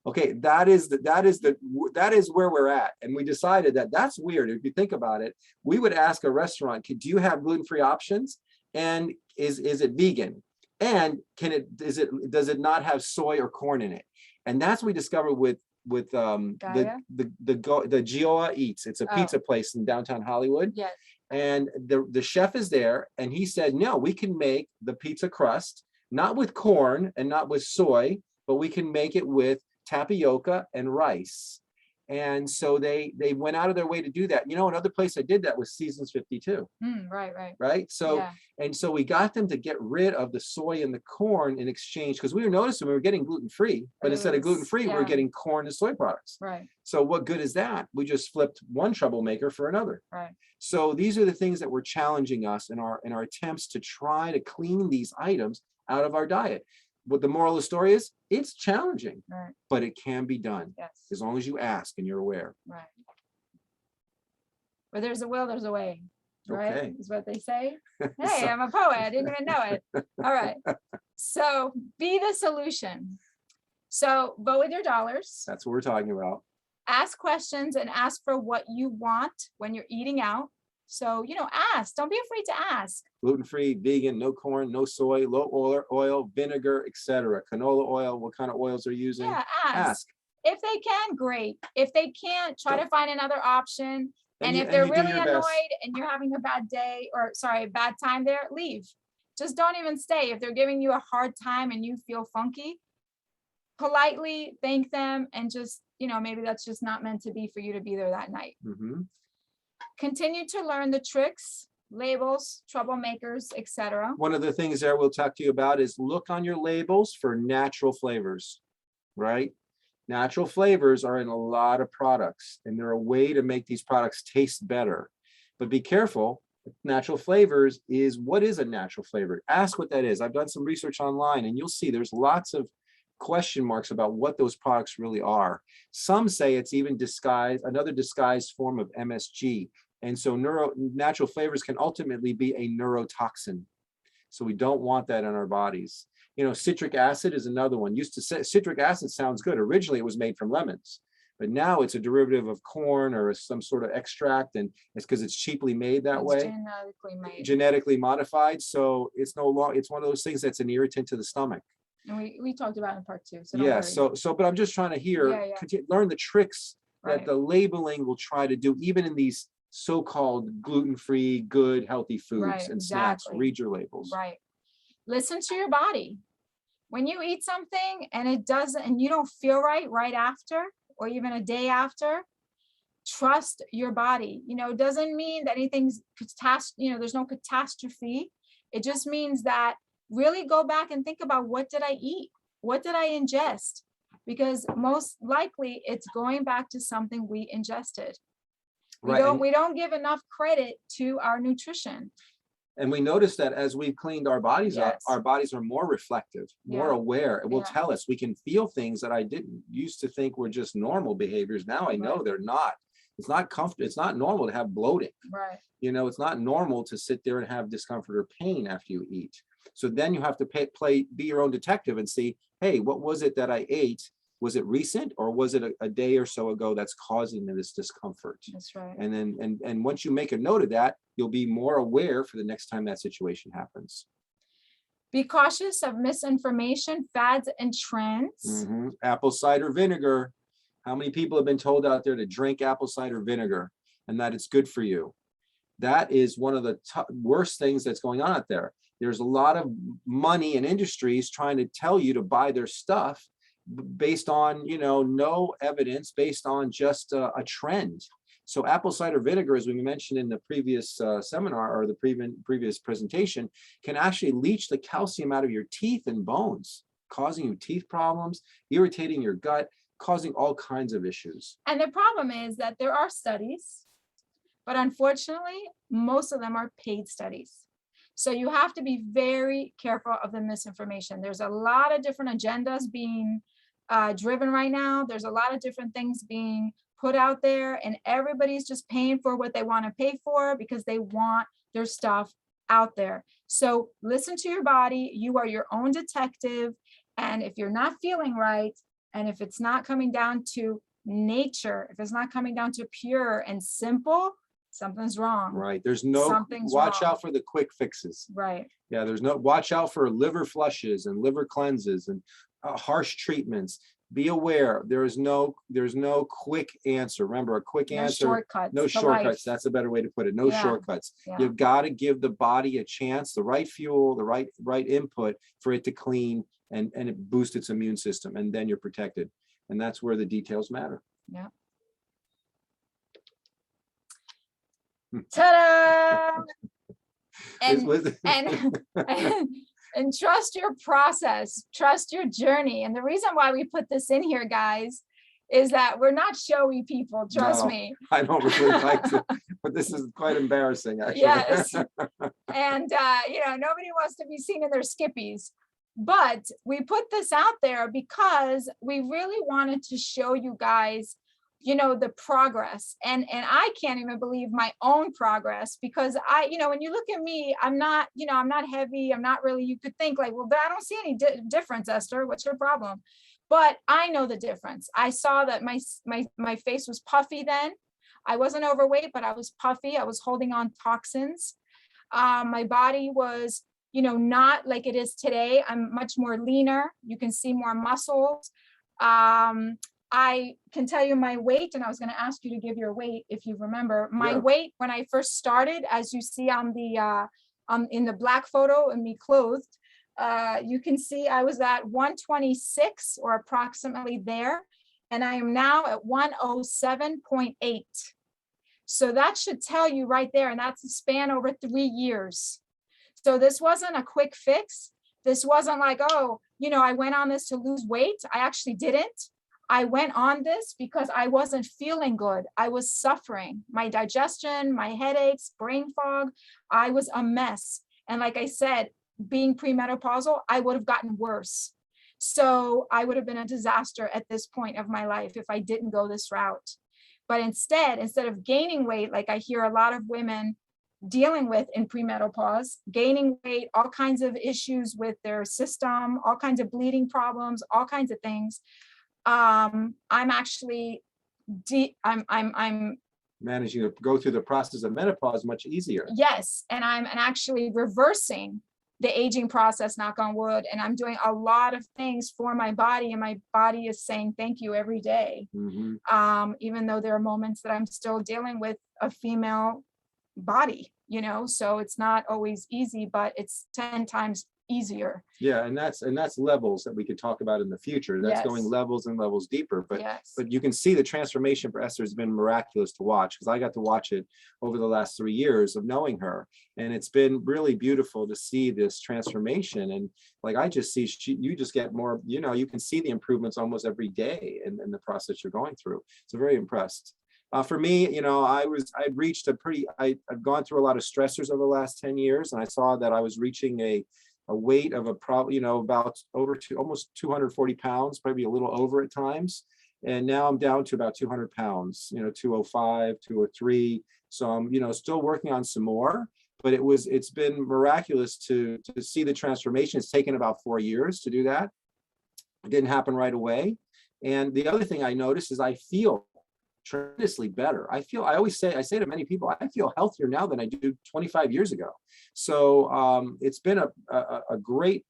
Okay, that is where we're at, and we decided that that's weird. If you think about it, we would ask a restaurant, do you have gluten-free options, and is it vegan, and does it not have soy or corn in it? And that's what we discovered with the Goya Eats. It's a pizza place in downtown Hollywood. Yes. And the chef is there, and he said, no, we can make the pizza crust not with corn and not with soy, but we can make it with tapioca and rice. And so they went out of their way to do that. You know, another place that did that was Seasons 52. Right. So so we got them to get rid of the soy and the corn in exchange, because we were noticing we were getting gluten-free, but instead of gluten-free, we were getting corn and soy products. Right. So what good is that? We just flipped one troublemaker for another. Right. So these are the things that were challenging us in our attempts to try to clean these items out of our diet. What the moral of the story is, it's challenging, but it can be done as long as you ask and you're aware. Right. Where there's a will, there's a way. Right? Okay. Is what they say. Hey, I'm a poet. I didn't even know it. All right. So be the solution. So vote with your dollars. That's what we're talking about. Ask questions and ask for what you want when you're eating out. So, you know, ask. Don't be afraid to ask. Gluten-free, vegan, no corn, no soy, low oil, vinegar, etc. Canola oil, what kind of oils they're using. Yeah, ask. If they can, great. If they can't, try to find another option. And if they're really annoyed and you're having a bad day, or sorry, bad time there, leave. Just don't even stay. If they're giving you a hard time and you feel funky, politely thank them, and just, you know, maybe that's just not meant to be for you to be there that night. Continue to learn the tricks, labels, troublemakers, etc. One of the things there we'll talk to you about is look on your labels for natural flavors, right? Natural flavors are in a lot of products, and they're a way to make these products taste better. But be careful, natural flavors is, what is a natural flavor? Ask what that is. I've done some research online, and you'll see there's lots of question marks about what those products really are. Some say it's even another disguised form of MSG. And so natural flavors can ultimately be a neurotoxin. So we don't want that in our bodies. Citric acid is another one. Citric acid sounds good. Originally, it was made from lemons, but now it's a derivative of corn or some sort of extract, and it's because it's cheaply made that way. Genetically modified. So it's no longer, it's one of those things that's an irritant to the stomach. And we talked about it in part 2. So yeah. But I'm just trying to learn the tricks that the labeling will try to do, even in these so-called gluten-free, good, healthy foods and snacks. Read your labels. Right. Listen to your body. When you eat something and it doesn't, and you don't feel right after, or even a day after, trust your body. It doesn't mean that anything's there's no catastrophe. It just means that really go back and think about, what did I eat? What did I ingest? Because most likely it's going back to something we ingested. We don't give enough credit to our nutrition. And we notice that as we've cleaned our bodies up, our bodies are more reflective, more aware. It will tell us. We can feel things that I didn't used to think were just normal behaviors. Now I know they're not. It's not comfortable. It's not normal to have bloating. Right. It's not normal to sit there and have discomfort or pain after you eat. So then you have to be your own detective and see, hey, what was it that I ate? Was it recent, or was it a day or so ago that's causing this discomfort? That's right. And then, and once you make a note of that, you'll be more aware for the next time that situation happens. Be cautious of misinformation, fads, and trends. Apple cider vinegar. How many people have been told out there to drink apple cider vinegar and that it's good for you? That is one of the worst things that's going on out there. There's a lot of money and industries trying to tell you to buy their stuff based on, no evidence, based on just a trend. So apple cider vinegar, as we mentioned in the previous seminar, or the previous presentation, can actually leach the calcium out of your teeth and bones, causing you teeth problems, irritating your gut, causing all kinds of issues. And the problem is that there are studies, but unfortunately, most of them are paid studies. So you have to be very careful of the misinformation. There's a lot of different agendas being driven right now. There's a lot of different things being put out there, and everybody's just paying for what they want to pay for because they want their stuff out there. So listen to your body. You are your own detective. And if you're not feeling right, and if it's not coming down to nature, if it's not coming down to pure and simple, something's wrong. Right. There's no, watch out for the quick fixes. Right. Yeah. Watch out for liver flushes and liver cleanses and harsh treatments. Be aware. There's no quick answer. Remember, a quick answer. Shortcuts. No shortcuts. That's a better way to put it. No shortcuts. Yeah. You've got to give the body a chance, the right fuel, the right input for it to clean and it boosts its immune system, and then you're protected. And that's where the details matter. Yeah. Ta-da! And trust your process, trust your journey. And the reason why we put this in here, guys, is that we're not showy people. Trust me. I don't really like to, but this is quite embarrassing, actually. Yes. And, nobody wants to be seen in their skippies. But we put this out there because we really wanted to show you guys, the progress. And I can't even believe my own progress, because when you look at me, I'm not heavy. I'm not really, you could think like, well, but I don't see any difference, Esther. What's your problem? But I know the difference. I saw that my face was puffy then. I wasn't overweight, but I was puffy. I was holding on toxins. My body was, not like it is today. I'm much more leaner. You can see more muscles. I can tell you my weight, and I was going to ask you to give your weight if you remember. My weight when I first started, as you see on the in the black photo and me clothed, you can see I was at 126 or approximately there, and I am now at 107.8. So that should tell you right there, and that's a span over 3 years. So this wasn't a quick fix. This wasn't like, oh, I went on this to lose weight. I actually didn't. I went on this because I wasn't feeling good. I was suffering. My digestion, my headaches, brain fog, I was a mess. And like I said, being premenopausal, I would have gotten worse. So I would have been a disaster at this point of my life if I didn't go this route. But instead of gaining weight, like I hear a lot of women dealing with in premenopause, gaining weight, all kinds of issues with their system, all kinds of bleeding problems, all kinds of things. I'm actually, I'm Managing to go through the process of menopause much easier. yes, and I'm actually reversing the aging process, knock on wood, and I'm doing a lot of things for my body, and my body is saying thank you every day. Even though there are moments that I'm still dealing with a female body, you know, so it's not always easy, but it's 10 times easier. Yeah, and that's levels that we could talk about in the future. That's Yes. going levels and levels deeper. But Yes. but you can see the transformation for Esther has been miraculous to watch, because I got to watch it over the last 3 years of knowing her, and it's been really beautiful to see this transformation. And like I just see, you just get more. You know, you can see the improvements almost every day in the process you're going through. So very impressed. For me, you know, I've gone through a lot of stressors over the last 10 years, and I saw that I was reaching a weight of about almost 240 pounds, probably a little over at times. And now I'm down to about 200 pounds, 205, 203. So I'm, still working on some more, but it's been miraculous to see the transformation. It's taken about 4 years to do that. It didn't happen right away. And the other thing I noticed is I feel tremendously better. I say to many people, I feel healthier now than I do 25 years ago. So it's been a great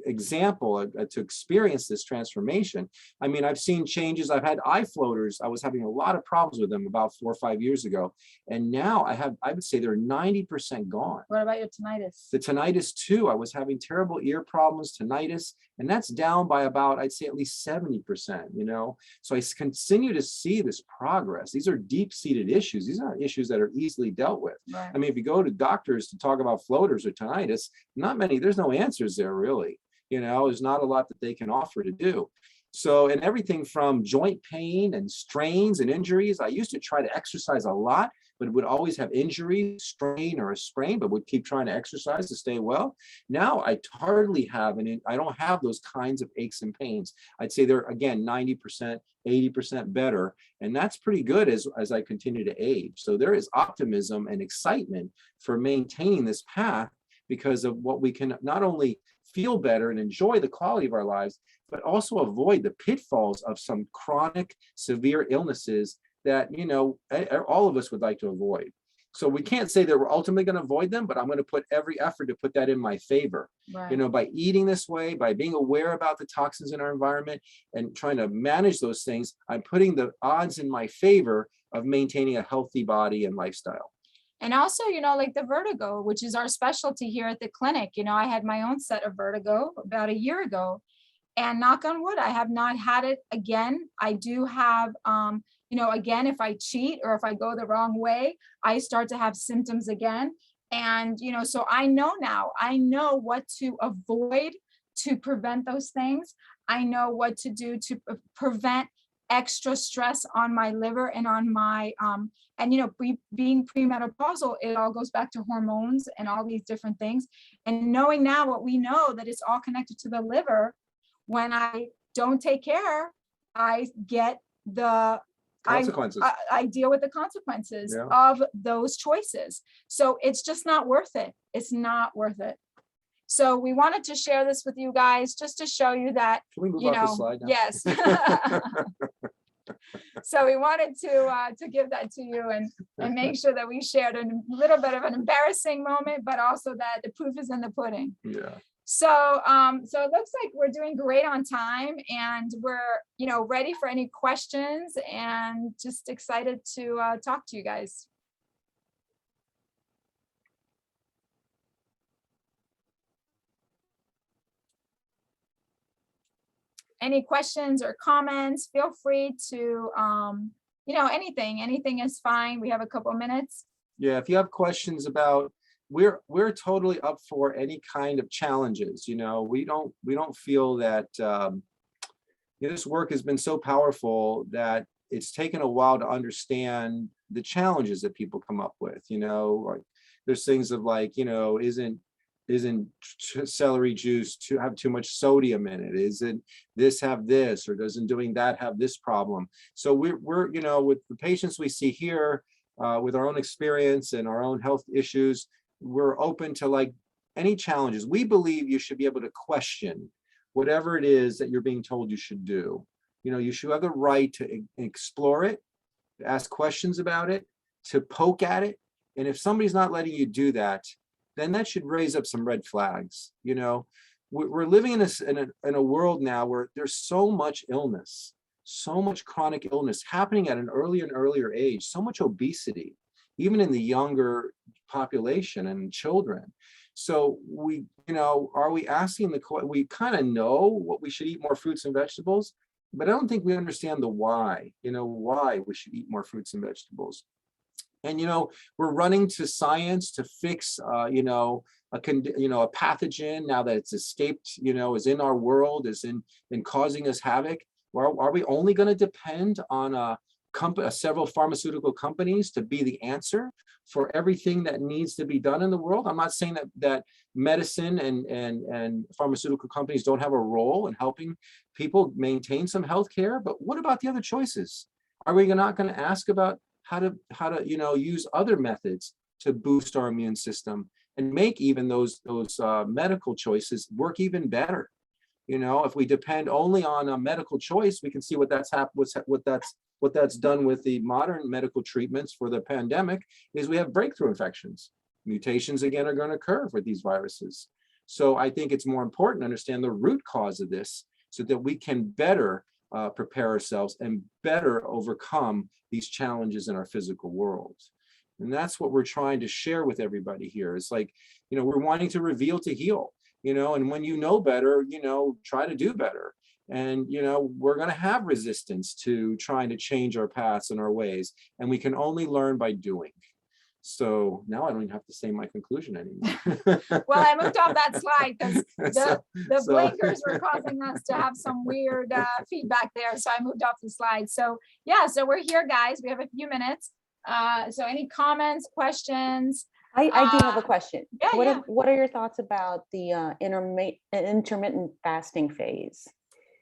example to experience this transformation. I mean, I've seen changes. I've had eye floaters. I was having a lot of problems with them about 4 or 5 years ago. And now I would say they're 90% gone. What about your tinnitus? The tinnitus too. I was having terrible ear problems, tinnitus, and that's down by about, I'd say at least 70%, So I continue to see this progress. These are deep-seated issues. These aren't issues that are easily dealt with. Right. I mean, if you go to doctors to talk about floaters or tinnitus, there's no answers there really. There's not a lot that they can offer to do. So, and everything from joint pain and strains and injuries, I used to try to exercise a lot, but would always have injury, strain or a sprain, but would keep trying to exercise to stay well. Now I hardly have, I don't have those kinds of aches and pains. I'd say they're, again, 90%, 80% better. And that's pretty good as I continue to age. So there is optimism and excitement for maintaining this path because of what we can not only feel better and enjoy the quality of our lives, but also avoid the pitfalls of some chronic, severe illnesses that, all of us would like to avoid. So we can't say that we're ultimately going to avoid them, but I'm going to put every effort to put that in my favor. Right. By eating this way, by being aware about the toxins in our environment and trying to manage those things, I'm putting the odds in my favor of maintaining a healthy body and lifestyle. And also, like the vertigo, which is our specialty here at the clinic. I had my own set of vertigo about a year ago, and knock on wood, I have not had it again. I do have, again, if I cheat or if I go the wrong way, I start to have symptoms again. And, so I know what to avoid to prevent those things. I know what to do to prevent extra stress on my liver and on my, being premenopausal, it all goes back to hormones and all these different things. And knowing now what we know, that it's all connected to the liver, when I don't take care, I get the consequences. I deal with the consequences Yeah. of those choices. So it's just not worth it. It's not worth it. So we wanted to share this with you guys just to show you that, Can we move off the slide now? Yes. So we wanted to give that to you and make sure that we shared a little bit of an embarrassing moment, but also that the proof is in the pudding. Yeah. So so it looks like we're doing great on time, and we're ready for any questions, and just excited to talk to you guys. Any questions or comments, feel free to, anything is fine. We have a couple of minutes. Yeah, if you have questions about, we're totally up for any kind of challenges. We don't feel that this work has been so powerful that it's taken a while to understand the challenges that people come up with. Like there's things of like, isn't isn't celery juice to have too much sodium in it? Isn't this have this, or doesn't doing that have this problem? So we're you know, with the patients we see here, with our own experience and our own health issues, we're open to like any challenges. We believe you should be able to question whatever it is that you're being told you should do. You know, you should have the right to explore it, to ask questions about it, to poke at it. And if somebody's not letting you do that, then that should raise up some red flags. You know, we're living in a world now where there's so much illness, so much chronic illness happening at an earlier and earlier age, so much obesity, even in the younger population and children. So we, you know, are we asking we kind of know what we should eat more fruits and vegetables, but I don't think we understand the why, you know, why we should eat more fruits and vegetables. And, you know, we're running to science to fix, you know, a pathogen now that it's escaped, you know, is in our world, is in causing us havoc. Well, are we only going to depend on several pharmaceutical companies to be the answer for everything that needs to be done in the world? I'm not saying that medicine and pharmaceutical companies don't have a role in helping people maintain some health care, but what about the other choices? Are we not going to ask about how to you know, use other methods to boost our immune system and make even those medical choices work even better? You know, if we depend only on a medical choice, we can see what that's done with the modern medical treatments for the pandemic is we have breakthrough infections. Mutations again are going to occur with these viruses. So I think it's more important to understand the root cause of this so that we can better prepare ourselves and better overcome these challenges in our physical world. And that's what we're trying to share with everybody here. It's like, you know, we're wanting to reveal to heal, you know, and when you know better, you know, try to do better. And, you know, we're going to have resistance to trying to change our paths and our ways. And we can only learn by doing. So now I don't even have to say my conclusion anymore. Well, I moved off that slide because the blinkers were causing us to have some weird feedback there. So I moved off the slide. So yeah, so we're here, guys. We have a few minutes. So any comments, questions? I do have a question. Yeah, what are your thoughts about the intermittent fasting phase?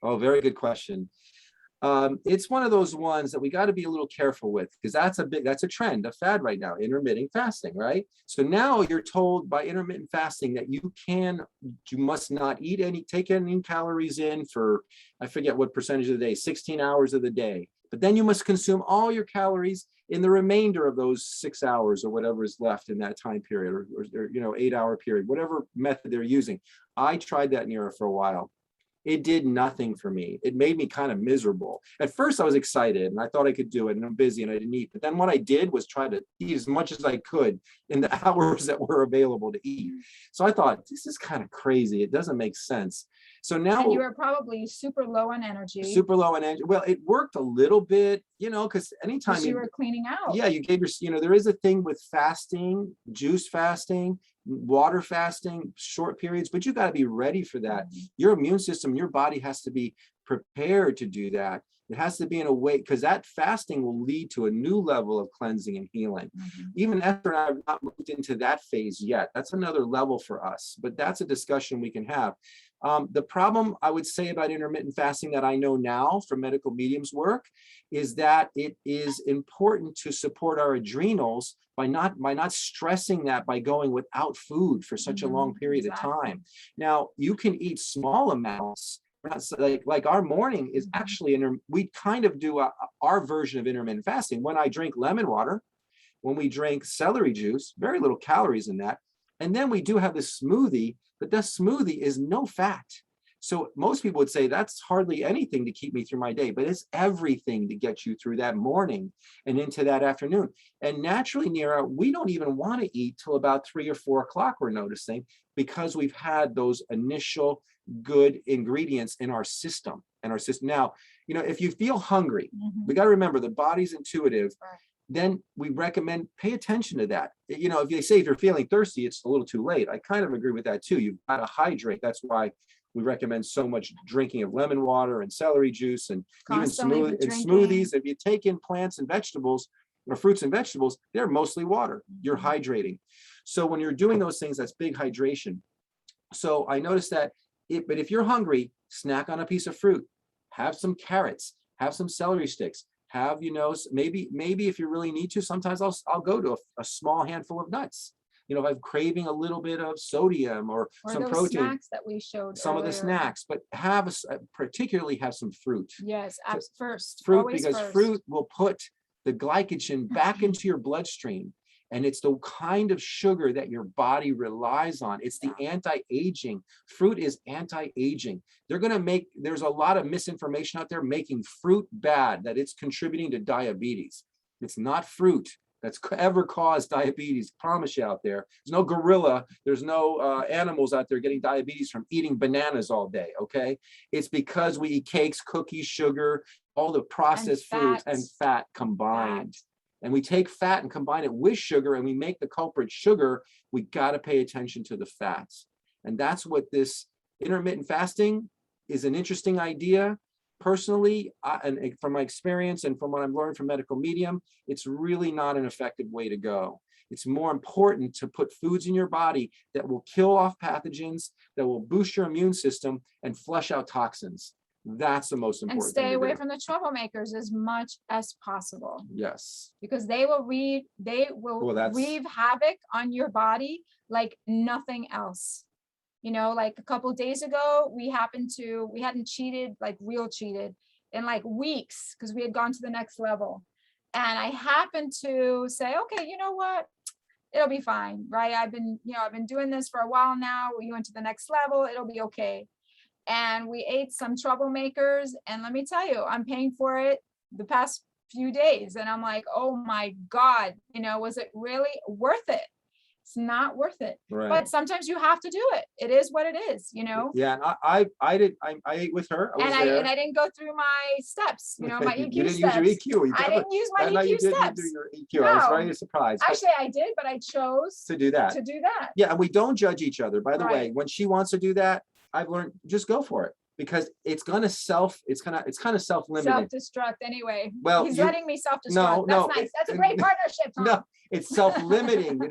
Oh, very good question. It's one of those ones that we got to be a little careful with because that's a trend, a fad right now, intermittent fasting, right? So now you're told by intermittent fasting that you must not take any calories in for, I forget what percentage of the day, 16 hours of the day, but then you must consume all your calories in the remainder of those 6 hours or whatever is left in that time period, or you know, 8-hour period, whatever method they're using. I tried that, Nira, for a while. It did nothing for me. It made me kind of miserable. At first I was excited and I thought I could do it and I'm busy and I didn't eat. But then what I did was try to eat as much as I could in the hours that were available to eat. So I thought, this is kind of crazy. It doesn't make sense. So now— And you were probably super low on energy. Super low on energy. Well, it worked a little bit, you know, because anytime you were cleaning out. Yeah, you gave you know, there is a thing with fasting, juice fasting, water fasting, short periods, but you got to be ready for that. Your immune system, your body has to be prepared to do that. It has to be in a way, because that fasting will lead to a new level of cleansing and healing. Even Esther and I have not moved into that phase yet. That's another level for us, but that's a discussion we can have. The problem I would say about intermittent fasting that I know now from medical mediums work is that it is important to support our adrenals by not stressing that by going without food for such a long period of time. Now, you can eat small amounts. Like our morning is actually, we kind of do our version of intermittent fasting. When I drink lemon water, when we drink celery juice, very little calories in that. And then we do have this smoothie, but that smoothie is no fat. So most people would say that's hardly anything to keep me through my day, but it's everything to get you through that morning and into that afternoon. And naturally, Nira, we don't even want to eat till about 3 or 4 o'clock, we're noticing, because we've had those initial good ingredients in our system. Now, you know, if you feel hungry, we got to remember the body's intuitive. Then we recommend pay attention to that. You know, if they say if you're feeling thirsty, it's a little too late. I kind of agree with that too. You've got to hydrate. That's why we recommend so much drinking of lemon water and celery juice and Constantly even smoothies. If you take in plants and vegetables or fruits and vegetables, they're mostly water. You're hydrating. So when you're doing those things, that's big hydration. So I noticed that but if you're hungry, snack on a piece of fruit, have some carrots, have some celery sticks, have, maybe if you really need to, sometimes I'll go to a small handful of nuts. If I'm craving a little bit of sodium or some those protein, snacks that we showed some of the earlier. snacks, but particularly have some fruit. Yes, first. Fruit, Always because first. fruit will put the glycogen back into your bloodstream. And it's the kind of sugar that your body relies on. It's the anti-aging. Fruit is anti-aging. There's a lot of misinformation out there making fruit bad, that it's contributing to diabetes. It's not fruit that's ever caused diabetes. I promise you out there. There's no gorilla, there's no animals out there getting diabetes from eating bananas all day, okay? It's because we eat cakes, cookies, sugar, all the processed foods and fat combined. And we take fat and combine it with sugar and we make the culprit sugar. We got to pay attention to the fats. And that's what this intermittent fasting is, an interesting idea. Personally, and from my experience and from what I'm learning from medical medium, it's really not an effective way to go. It's more important to put foods in your body that will kill off pathogens, that will boost your immune system and flush out toxins. That's the most important. And stay away from the troublemakers as much as possible. Yes. Because they will wreak havoc on your body like nothing else. Like a couple of days ago, we hadn't cheated, like real cheated, in like weeks, because we had gone to the next level. And I happened to say, okay, you know what? It'll be fine, right? I've been doing this for a while now. We went to the next level. It'll be okay. And we ate some troublemakers, and let me tell you, I'm paying for it the past few days, and I'm like, oh my God, was it really worth it? It's not worth it. Right. But sometimes you have to do it. It is what it is, Yeah, and I ate with her. I didn't go through my steps, my EQ you didn't steps. Use your EQ. I didn't use my EQ steps. You did your EQ. No. I was very surprised. Actually, I did, but I chose to do that. Yeah, and we don't judge each other. By the way, when she wants to do that, I've learned, just go for it, because it's kind of self-limiting. Self-destruct anyway. Well, he's letting me self-destruct. That's nice. That's a great partnership, Tom. No, it's self-limiting.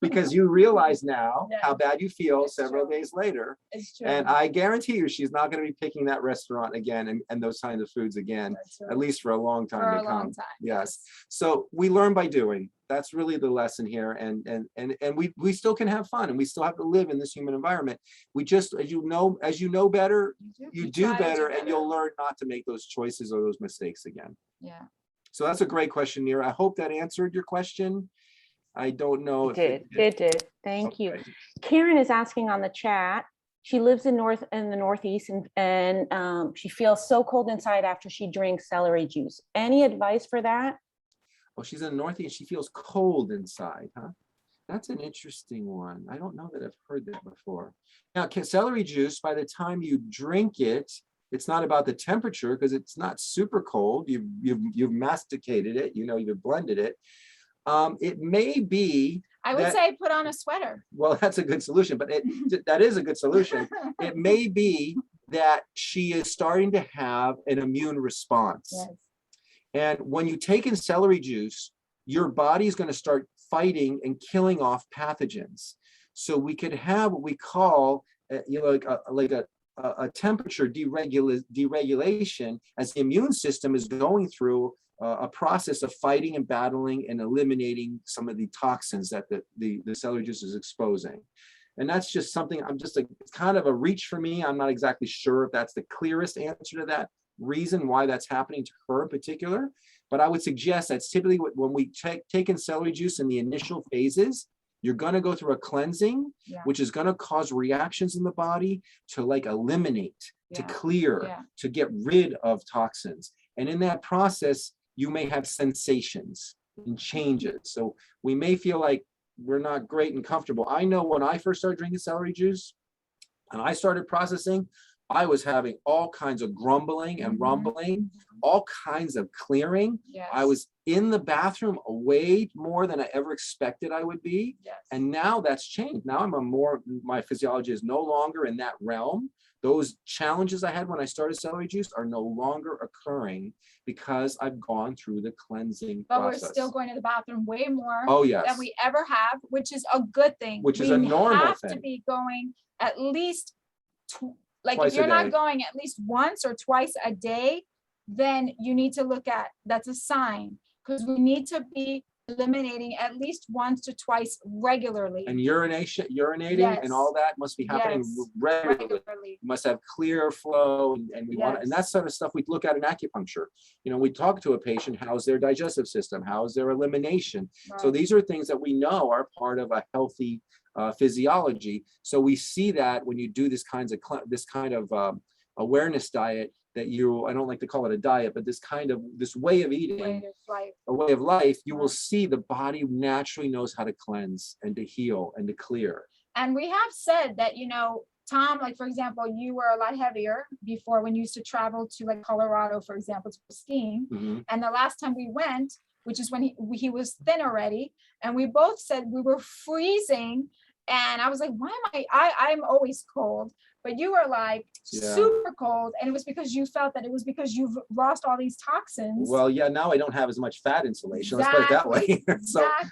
Because you realize now how bad you feel several days later. It's true. And I guarantee you she's not going to be picking that restaurant again and those kinds of foods again, at least for a long time to come. Yes. So we learn by doing. That's really the lesson here. And we still can have fun, and we still have to live in this human environment. We just, as you know better, you do better, and you'll learn not to make those choices or those mistakes again. Yeah. So that's a great question, Nira. I hope that answered your question. I don't know if it did. Thank you. Karen is asking on the chat. She lives in the Northeast, and she feels so cold inside after she drinks celery juice. Any advice for that? Oh, she's in the Northeast. She feels cold inside, huh? That's an interesting one. I don't know that I've heard that before. Now, celery juice, by the time you drink it, it's not about the temperature, because it's not super cold. You've masticated it. You've blended it. It may be. I would say put on a sweater. Well, that's a good solution, but that is a good solution. It may be that she is starting to have an immune response. Yes. And when you take in celery juice, your body is going to start fighting and killing off pathogens. So we could have what we call, a temperature deregulation as the immune system is going through a process of fighting and battling and eliminating some of the toxins that the celery juice is exposing. And that's just something, it's kind of a reach for me. I'm not exactly sure if that's the clearest answer to that reason why that's happening to her in particular. But I would suggest that's typically when we take in celery juice in the initial phases, you're going to go through a cleansing, which is going to cause reactions in the body to eliminate, to clear, to get rid of toxins. And in that process, you may have sensations and changes. So we may feel like we're not great and comfortable. I know when I first started drinking celery juice and I started processing, I was having all kinds of grumbling and rumbling, all kinds of clearing. Yes. I was in the bathroom way more than I ever expected I would be. Yes. And now that's changed. Now my physiology is no longer in that realm. Those challenges I had when I started celery juice are no longer occurring because I've gone through the cleansing But process. we're still going to the bathroom way more Oh, yes. than we ever have, which is a good thing. Which is a normal have to thing. be going at least, like Twice if you're a not day. going at least once or twice a day, then you need to look at, that's a sign, because we need to be eliminating at least once to twice regularly. And urinating Yes. and all that must be happening Yes. regularly. You must have clear flow, and we want, and Yes. that's sort of stuff we look at in acupuncture. You know, we talk to a patient, how's their digestive system, how's their elimination. So Right. these are things that we know are part of a healthy physiology. So we see that when you do this kind of awareness diet, that I don't like to call it a diet, but this way of eating, Way of life. a way of life, you will Right. see the body naturally knows how to cleanse and to heal and to clear. And we have said that, Tom, like, for example, you were a lot heavier before when you used to travel to like Colorado, for example, to skiing. Mhm. And the last time we went, which is when he was thin already, and we both said we were freezing. And I was like, why am I'm always cold, but you were like super cold. And it was because you felt that it was because you've lost all these toxins. Well, yeah, now I don't have as much fat insulation. Let's put it that way.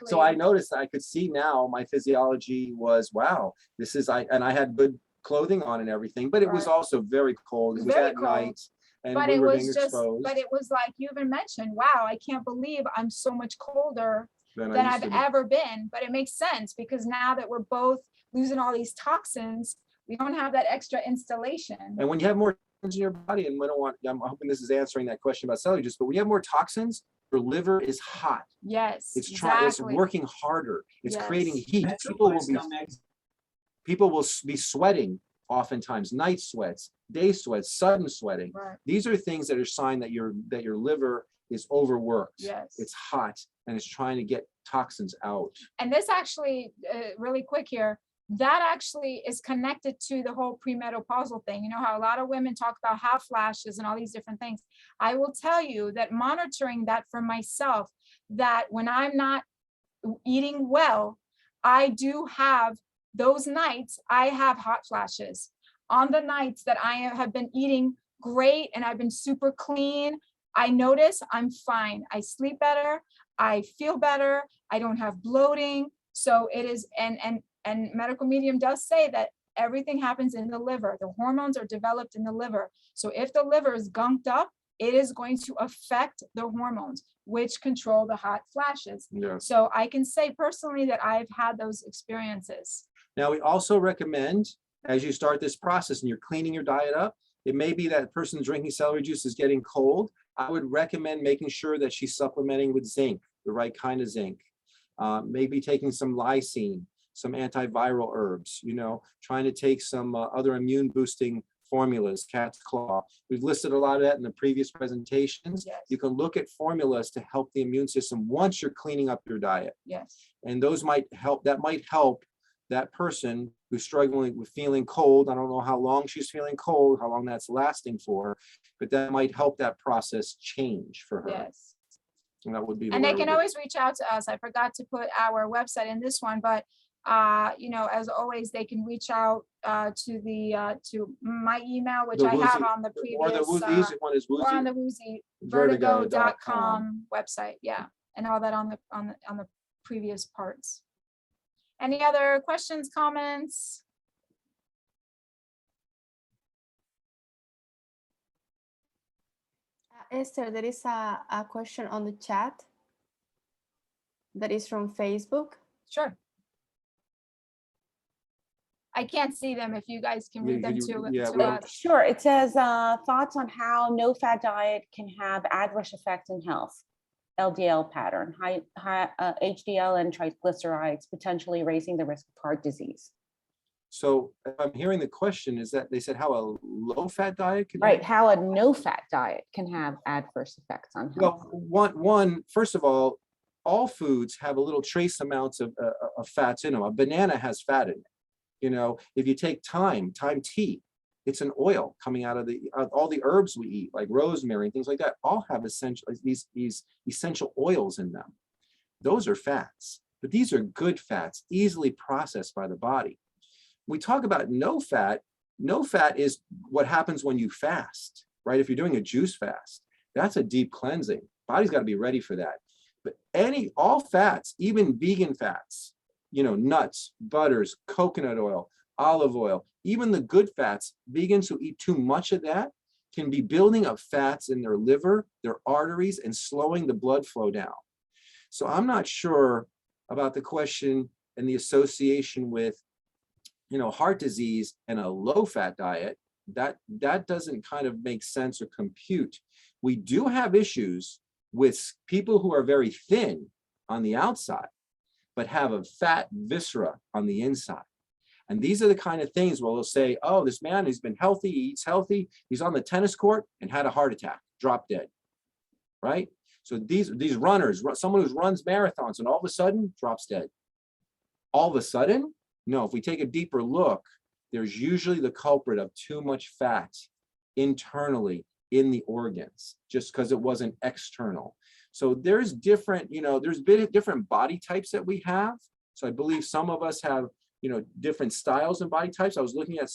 So I noticed I could see now my physiology was, wow, I had good clothing on and everything, but it was Right. also very cold. It was Very at cold. night. And But we it were was being just, exposed but it was like you even mentioned, wow, I can't believe I'm so much colder than than I I've used to be. ever been. But it makes sense because now that we're both losing all these toxins, we don't have that extra installation. And when you have more toxins in your body, and I'm hoping this is answering that question about cellulite juice, but when you have more toxins, your liver is hot. Yes, It's exactly. working harder. It's Yes. creating heat. People will be sweating oftentimes, night sweats, day sweats, sudden sweating. Right. These are things that are sign that your liver is overworked. Yes. It's hot and it's trying to get toxins out. And this actually, really quick here, that actually is connected to the whole premenopausal thing. You know how a lot of women talk about hot flashes and all these different things. I will tell you that monitoring that for myself, that when I'm not eating well, I do have those nights, I have hot flashes. On the nights that I have been eating great and I've been super clean, I notice I'm fine. I sleep better. I feel better. I don't have bloating. So it is, and medical medium does say that everything happens in the liver. The hormones are developed in the liver. So if the liver is gunked up, it is going to affect the hormones, which control the hot flashes. Yes. So I can say personally that I've had those experiences. Now, we also recommend, as you start this process and you're cleaning your diet up, it may be that person drinking celery juice is getting cold. I would recommend making sure that she's supplementing with zinc, the right kind of zinc. Maybe taking some lysine, some antiviral herbs, trying to take some other immune boosting formulas, cat's claw. We've listed a lot of that in the previous presentations. Yes. You can look at formulas to help the immune system once you're cleaning up your diet. Yes. And those might help that person who's struggling with feeling cold. I don't know how long she's feeling cold, how long that's lasting for, but that might help that process change for her. Yes. And that would be. And they can always reach out to us. I forgot to put our website in this one, but as always, they can reach out to my email, which I have on the previous, or the easy one is or on the Woozy Vertigo.com website. Yeah, and all that on the previous parts. Any other questions, comments? Esther, there is a question on the chat that is from Facebook. Sure. I can't see them if you guys can read them to us. Sure. It says thoughts on how no-fat diet can have adverse effects in health. LDL pattern, high HDL and triglycerides, potentially raising the risk of heart disease. So if I'm hearing the question, is that they said how a low-fat diet can how a no-fat diet can have adverse effects on health. Well, first of all foods have a little trace amounts of fats in them. A banana has fat in it. If you take thyme tea It's an oil coming out of all the herbs we eat, like rosemary and things like that, all have these essential oils in them. Those are fats, but these are good fats, easily processed by the body. We talk about no fat. No fat is what happens when you fast, right? If you're doing a juice fast, that's a deep cleansing. Body's got to be ready for that. But all fats, even vegan fats, nuts, butters, coconut oil, olive oil, even the good fats, vegans who eat too much of that can be building up fats in their liver, their arteries, and slowing the blood flow down. So I'm not sure about the question and the association with, heart disease and a low-fat diet. That doesn't kind of make sense or compute. We do have issues with people who are very thin on the outside, but have a fat viscera on the inside. And these are the kind of things where they'll say, oh, this man has been healthy, he eats healthy, he's on the tennis court and had a heart attack, dropped dead, right? So these runners, someone who runs marathons and all of a sudden drops dead. All of a sudden? No, if we take a deeper look, there's usually the culprit of too much fat internally in the organs, just because it wasn't external. So there's different, there's different body types that we have. So I believe some of us have, different styles and body types. I was looking at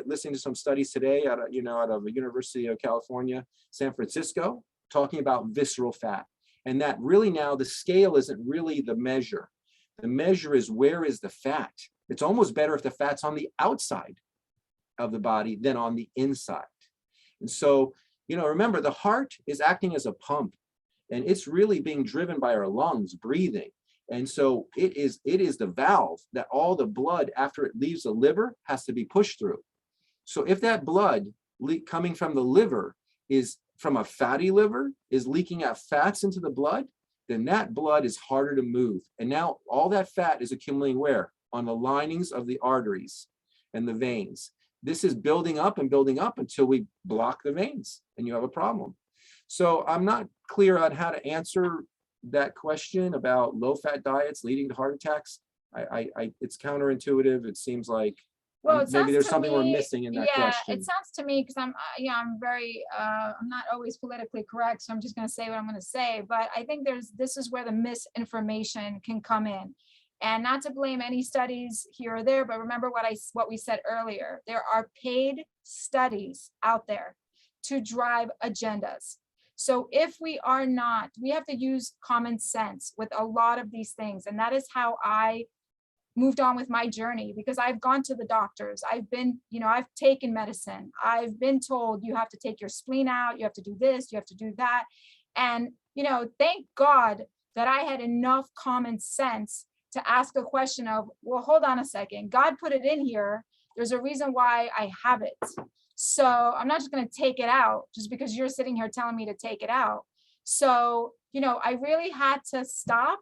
listening to some studies today out of the University of California, San Francisco, talking about visceral fat. And that really now the scale isn't really the measure. The measure is, where is the fat? It's almost better if the fat's on the outside of the body than on the inside. And so, remember, the heart is acting as a pump, and it's really being driven by our lungs, breathing. And so it is the valve that all the blood, after it leaves the liver, has to be pushed through. So if that blood coming from the liver is from a fatty liver, is leaking out fats into the blood, then that blood is harder to move. And now all that fat is accumulating where? On the linings of the arteries and the veins. This is building up and building up until we block the veins and you have a problem. So I'm not clear on how to answer that question about low-fat diets leading to heart attacks. It's counterintuitive. It seems like maybe there's something we're missing in that question. Yeah, it sounds to me, because I'm very, I'm not always politically correct, so I'm just going to say what I'm going to say. But I think this is where the misinformation can come in. And not to blame any studies here or there, but remember what we said earlier. There are paid studies out there to drive agendas. So if we have to use common sense with a lot of these things. And that is how I moved on with my journey, because I've gone to the doctors. I've been, I've taken medicine. I've been told you have to take your spleen out. You have to do this, you have to do that. And, thank God that I had enough common sense to ask a question of, well, hold on a second. God put it in here. There's a reason why I have it. So I'm not just going to take it out just because you're sitting here telling me to take it out. So, I really had to stop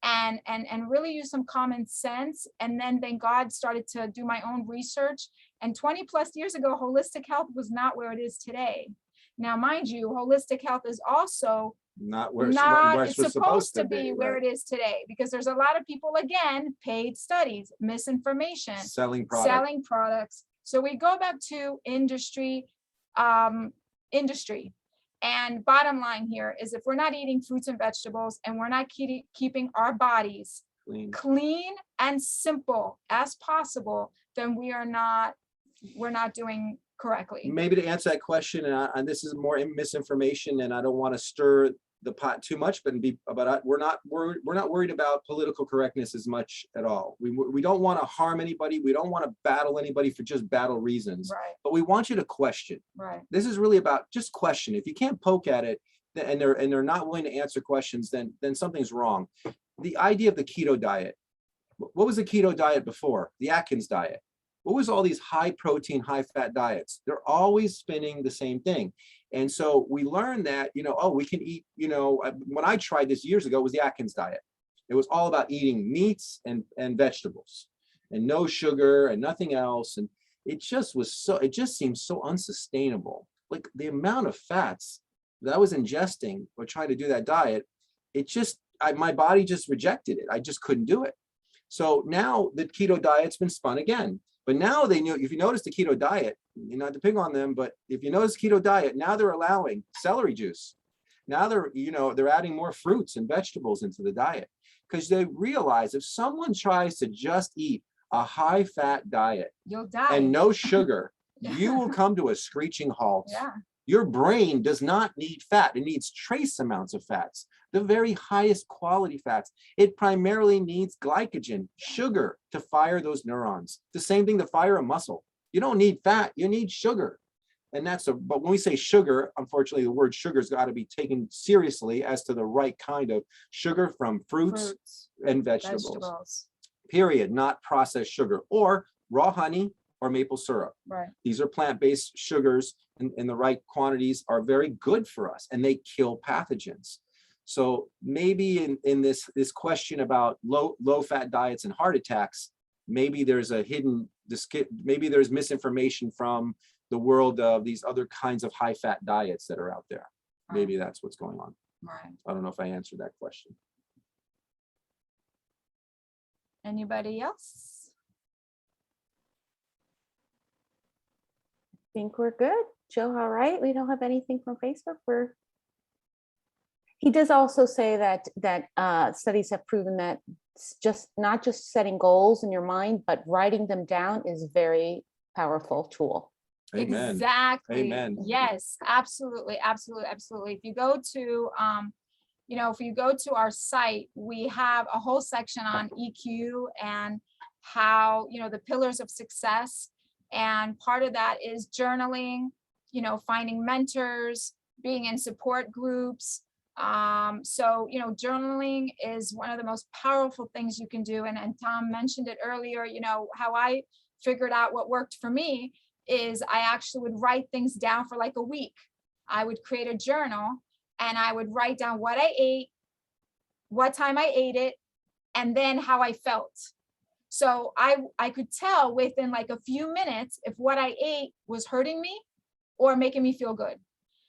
and really use some common sense. And then God started to do my own research. And 20 plus years ago, holistic health was not where it is today. Now, mind you, holistic health is also not where it's supposed to be where right? It is today, because there's a lot of people, again, paid studies, misinformation, selling products. So we go back to industry. And bottom line here is, if we're not eating fruits and vegetables and we're not keeping our bodies clean and simple as possible, then we're not doing correctly. Maybe to answer that question, and this is more misinformation, and I don't want to stir the pot too much, but we're not worried about political correctness as much at all. We don't want to harm anybody. We don't want to battle anybody for just battle reasons. Right. But we want you to question. Right. This is really about just question. If you can't poke at it, and they're not willing to answer questions, then something's wrong. The idea of the keto diet. What was the keto diet before? The Atkins diet. What was all these high protein, high fat diets? They're always spinning the same thing. And so we learned that, we can eat, when I tried this years ago, it was the Atkins diet. It was all about eating meats and vegetables and no sugar and nothing else. And it just seemed so unsustainable. Like the amount of fats that I was ingesting or trying to do that diet, my body just rejected it. I just couldn't do it. So now the keto diet's been spun again. But now they knew, if you notice the keto diet, not to pick on them, but if you notice keto diet, now they're allowing celery juice. Now they're adding more fruits and vegetables into the diet because they realize if someone tries to just eat a high fat diet You'll die. and no sugar, you will come to a screeching halt. Yeah. Your brain does not need fat. It needs trace amounts of fats, the very highest quality fats. It primarily needs glycogen, sugar, to fire those neurons. The same thing to fire a muscle. You don't need fat, you need sugar. And but when we say sugar, unfortunately, the word sugar's got to be taken seriously as to the right kind of sugar from fruits and vegetables. Period, not processed sugar or raw honey or maple syrup. Right. These are plant-based sugars in the right quantities are very good for us and they kill pathogens. So maybe in this question about low fat diets and heart attacks, maybe there's maybe there's misinformation from the world of these other kinds of high fat diets that are out there. Maybe that's what's going on. Right. I don't know if I answered that question. Anybody else? I think we're good. Joe, all right? We don't have anything from Facebook. He does also say that studies have proven that not just setting goals in your mind, but writing them down is a very powerful tool. Amen. Exactly. Amen. Yes, absolutely, absolutely, absolutely. If you go to if you go to our site, we have a whole section on EQ and how, the pillars of success. And part of that is journaling, finding mentors, being in support groups. So, journaling is one of the most powerful things you can do. And Tom mentioned it earlier, how I figured out what worked for me is I actually would write things down for like a week. I would create a journal and I would write down what I ate, what time I ate it, and then how I felt. So I could tell within like a few minutes if what I ate was hurting me or making me feel good.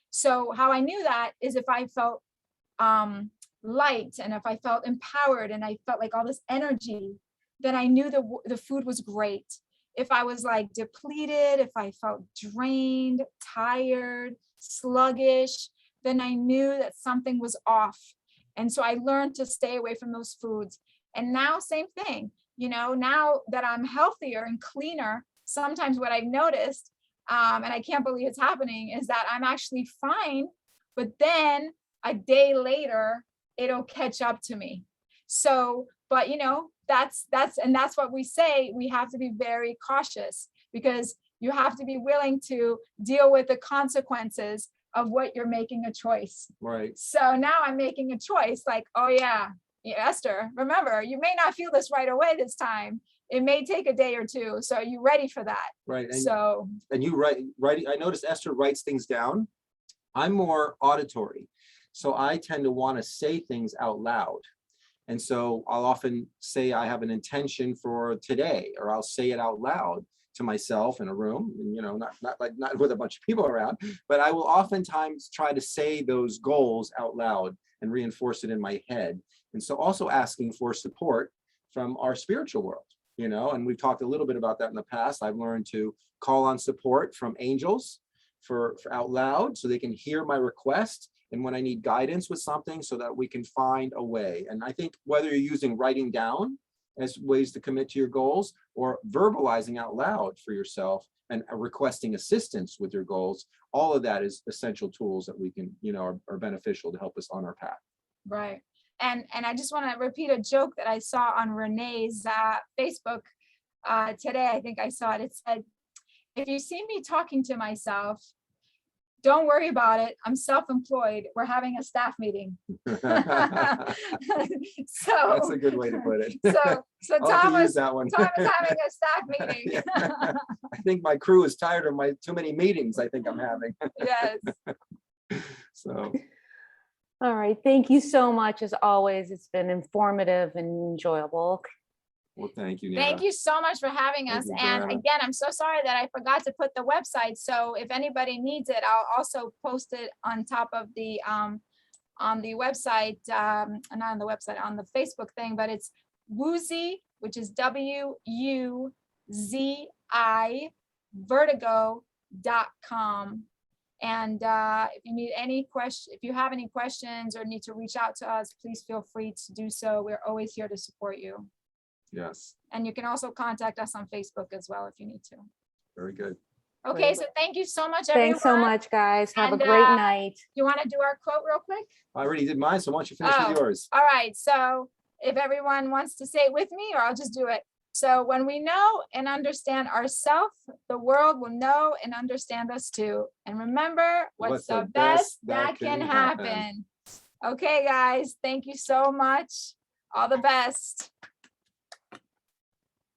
So how I knew that is if I felt light and if I felt empowered and I felt like all this energy, then I knew the food was great. If I was like depleted, if I felt drained, tired, sluggish, then I knew that something was off. And so I learned to stay away from those foods. And now same thing, now that I'm healthier and cleaner, sometimes what I've noticed, and I can't believe it's happening, is that I'm actually fine, but then a day later, it'll catch up to me. So, but that's what we say. We have to be very cautious because you have to be willing to deal with the consequences of what you're making a choice. Right. So now I'm making a choice like, oh yeah, Esther, remember, you may not feel this right away this time. It may take a day or two. So are you ready for that? Right. And you write, I noticed Esther writes things down. I'm more auditory. So I tend to want to say things out loud. And so I'll often say I have an intention for today, or I'll say it out loud to myself in a room, and, not with a bunch of people around, but I will oftentimes try to say those goals out loud and reinforce it in my head. And so also asking for support from our spiritual world, and we've talked a little bit about that in the past. I've learned to call on support from angels for out loud so they can hear my request. And when I need guidance with something so that we can find a way. And I think whether you're using writing down as ways to commit to your goals or verbalizing out loud for yourself and requesting assistance with your goals, all of that is essential tools that we can, are beneficial to help us on our path. right. And I just want to repeat a joke that I saw on Renee's Facebook today. I think I saw it. It said, if you see me talking to myself, don't worry about it. I'm self-employed. We're having a staff meeting. So that's a good way to put it. So Tom is having a staff meeting. Yeah. I think my crew is tired of my too many meetings I think I'm having. Yes. So. All right. Thank you so much. As always, it's been informative and enjoyable. Well, thank you, Nina. Thank you so much for having us. And again, I'm so sorry that I forgot to put the website. So if anybody needs it, I'll also post it on top of the on the website, not on the website, on the Facebook thing, but it's Woozy, which is WUZI, Vertigo.com. And if you need any question, if you have any questions or need to reach out to us, please feel free to do so. We're always here to support you. Yes, And you can also contact us on Facebook as well if you need to. very good. Okay, so thank you so much, everyone. Thanks so much, guys. Have a And, great night. You want to do our quote real quick? I already did mine, so why don't you finish Oh. with yours? All right, so if everyone wants to say it with me, or I'll just do it. So when we know and understand ourselves, the world will know and understand us too. And remember, what's the best that can happen? Okay, guys, thank you so much. All the best.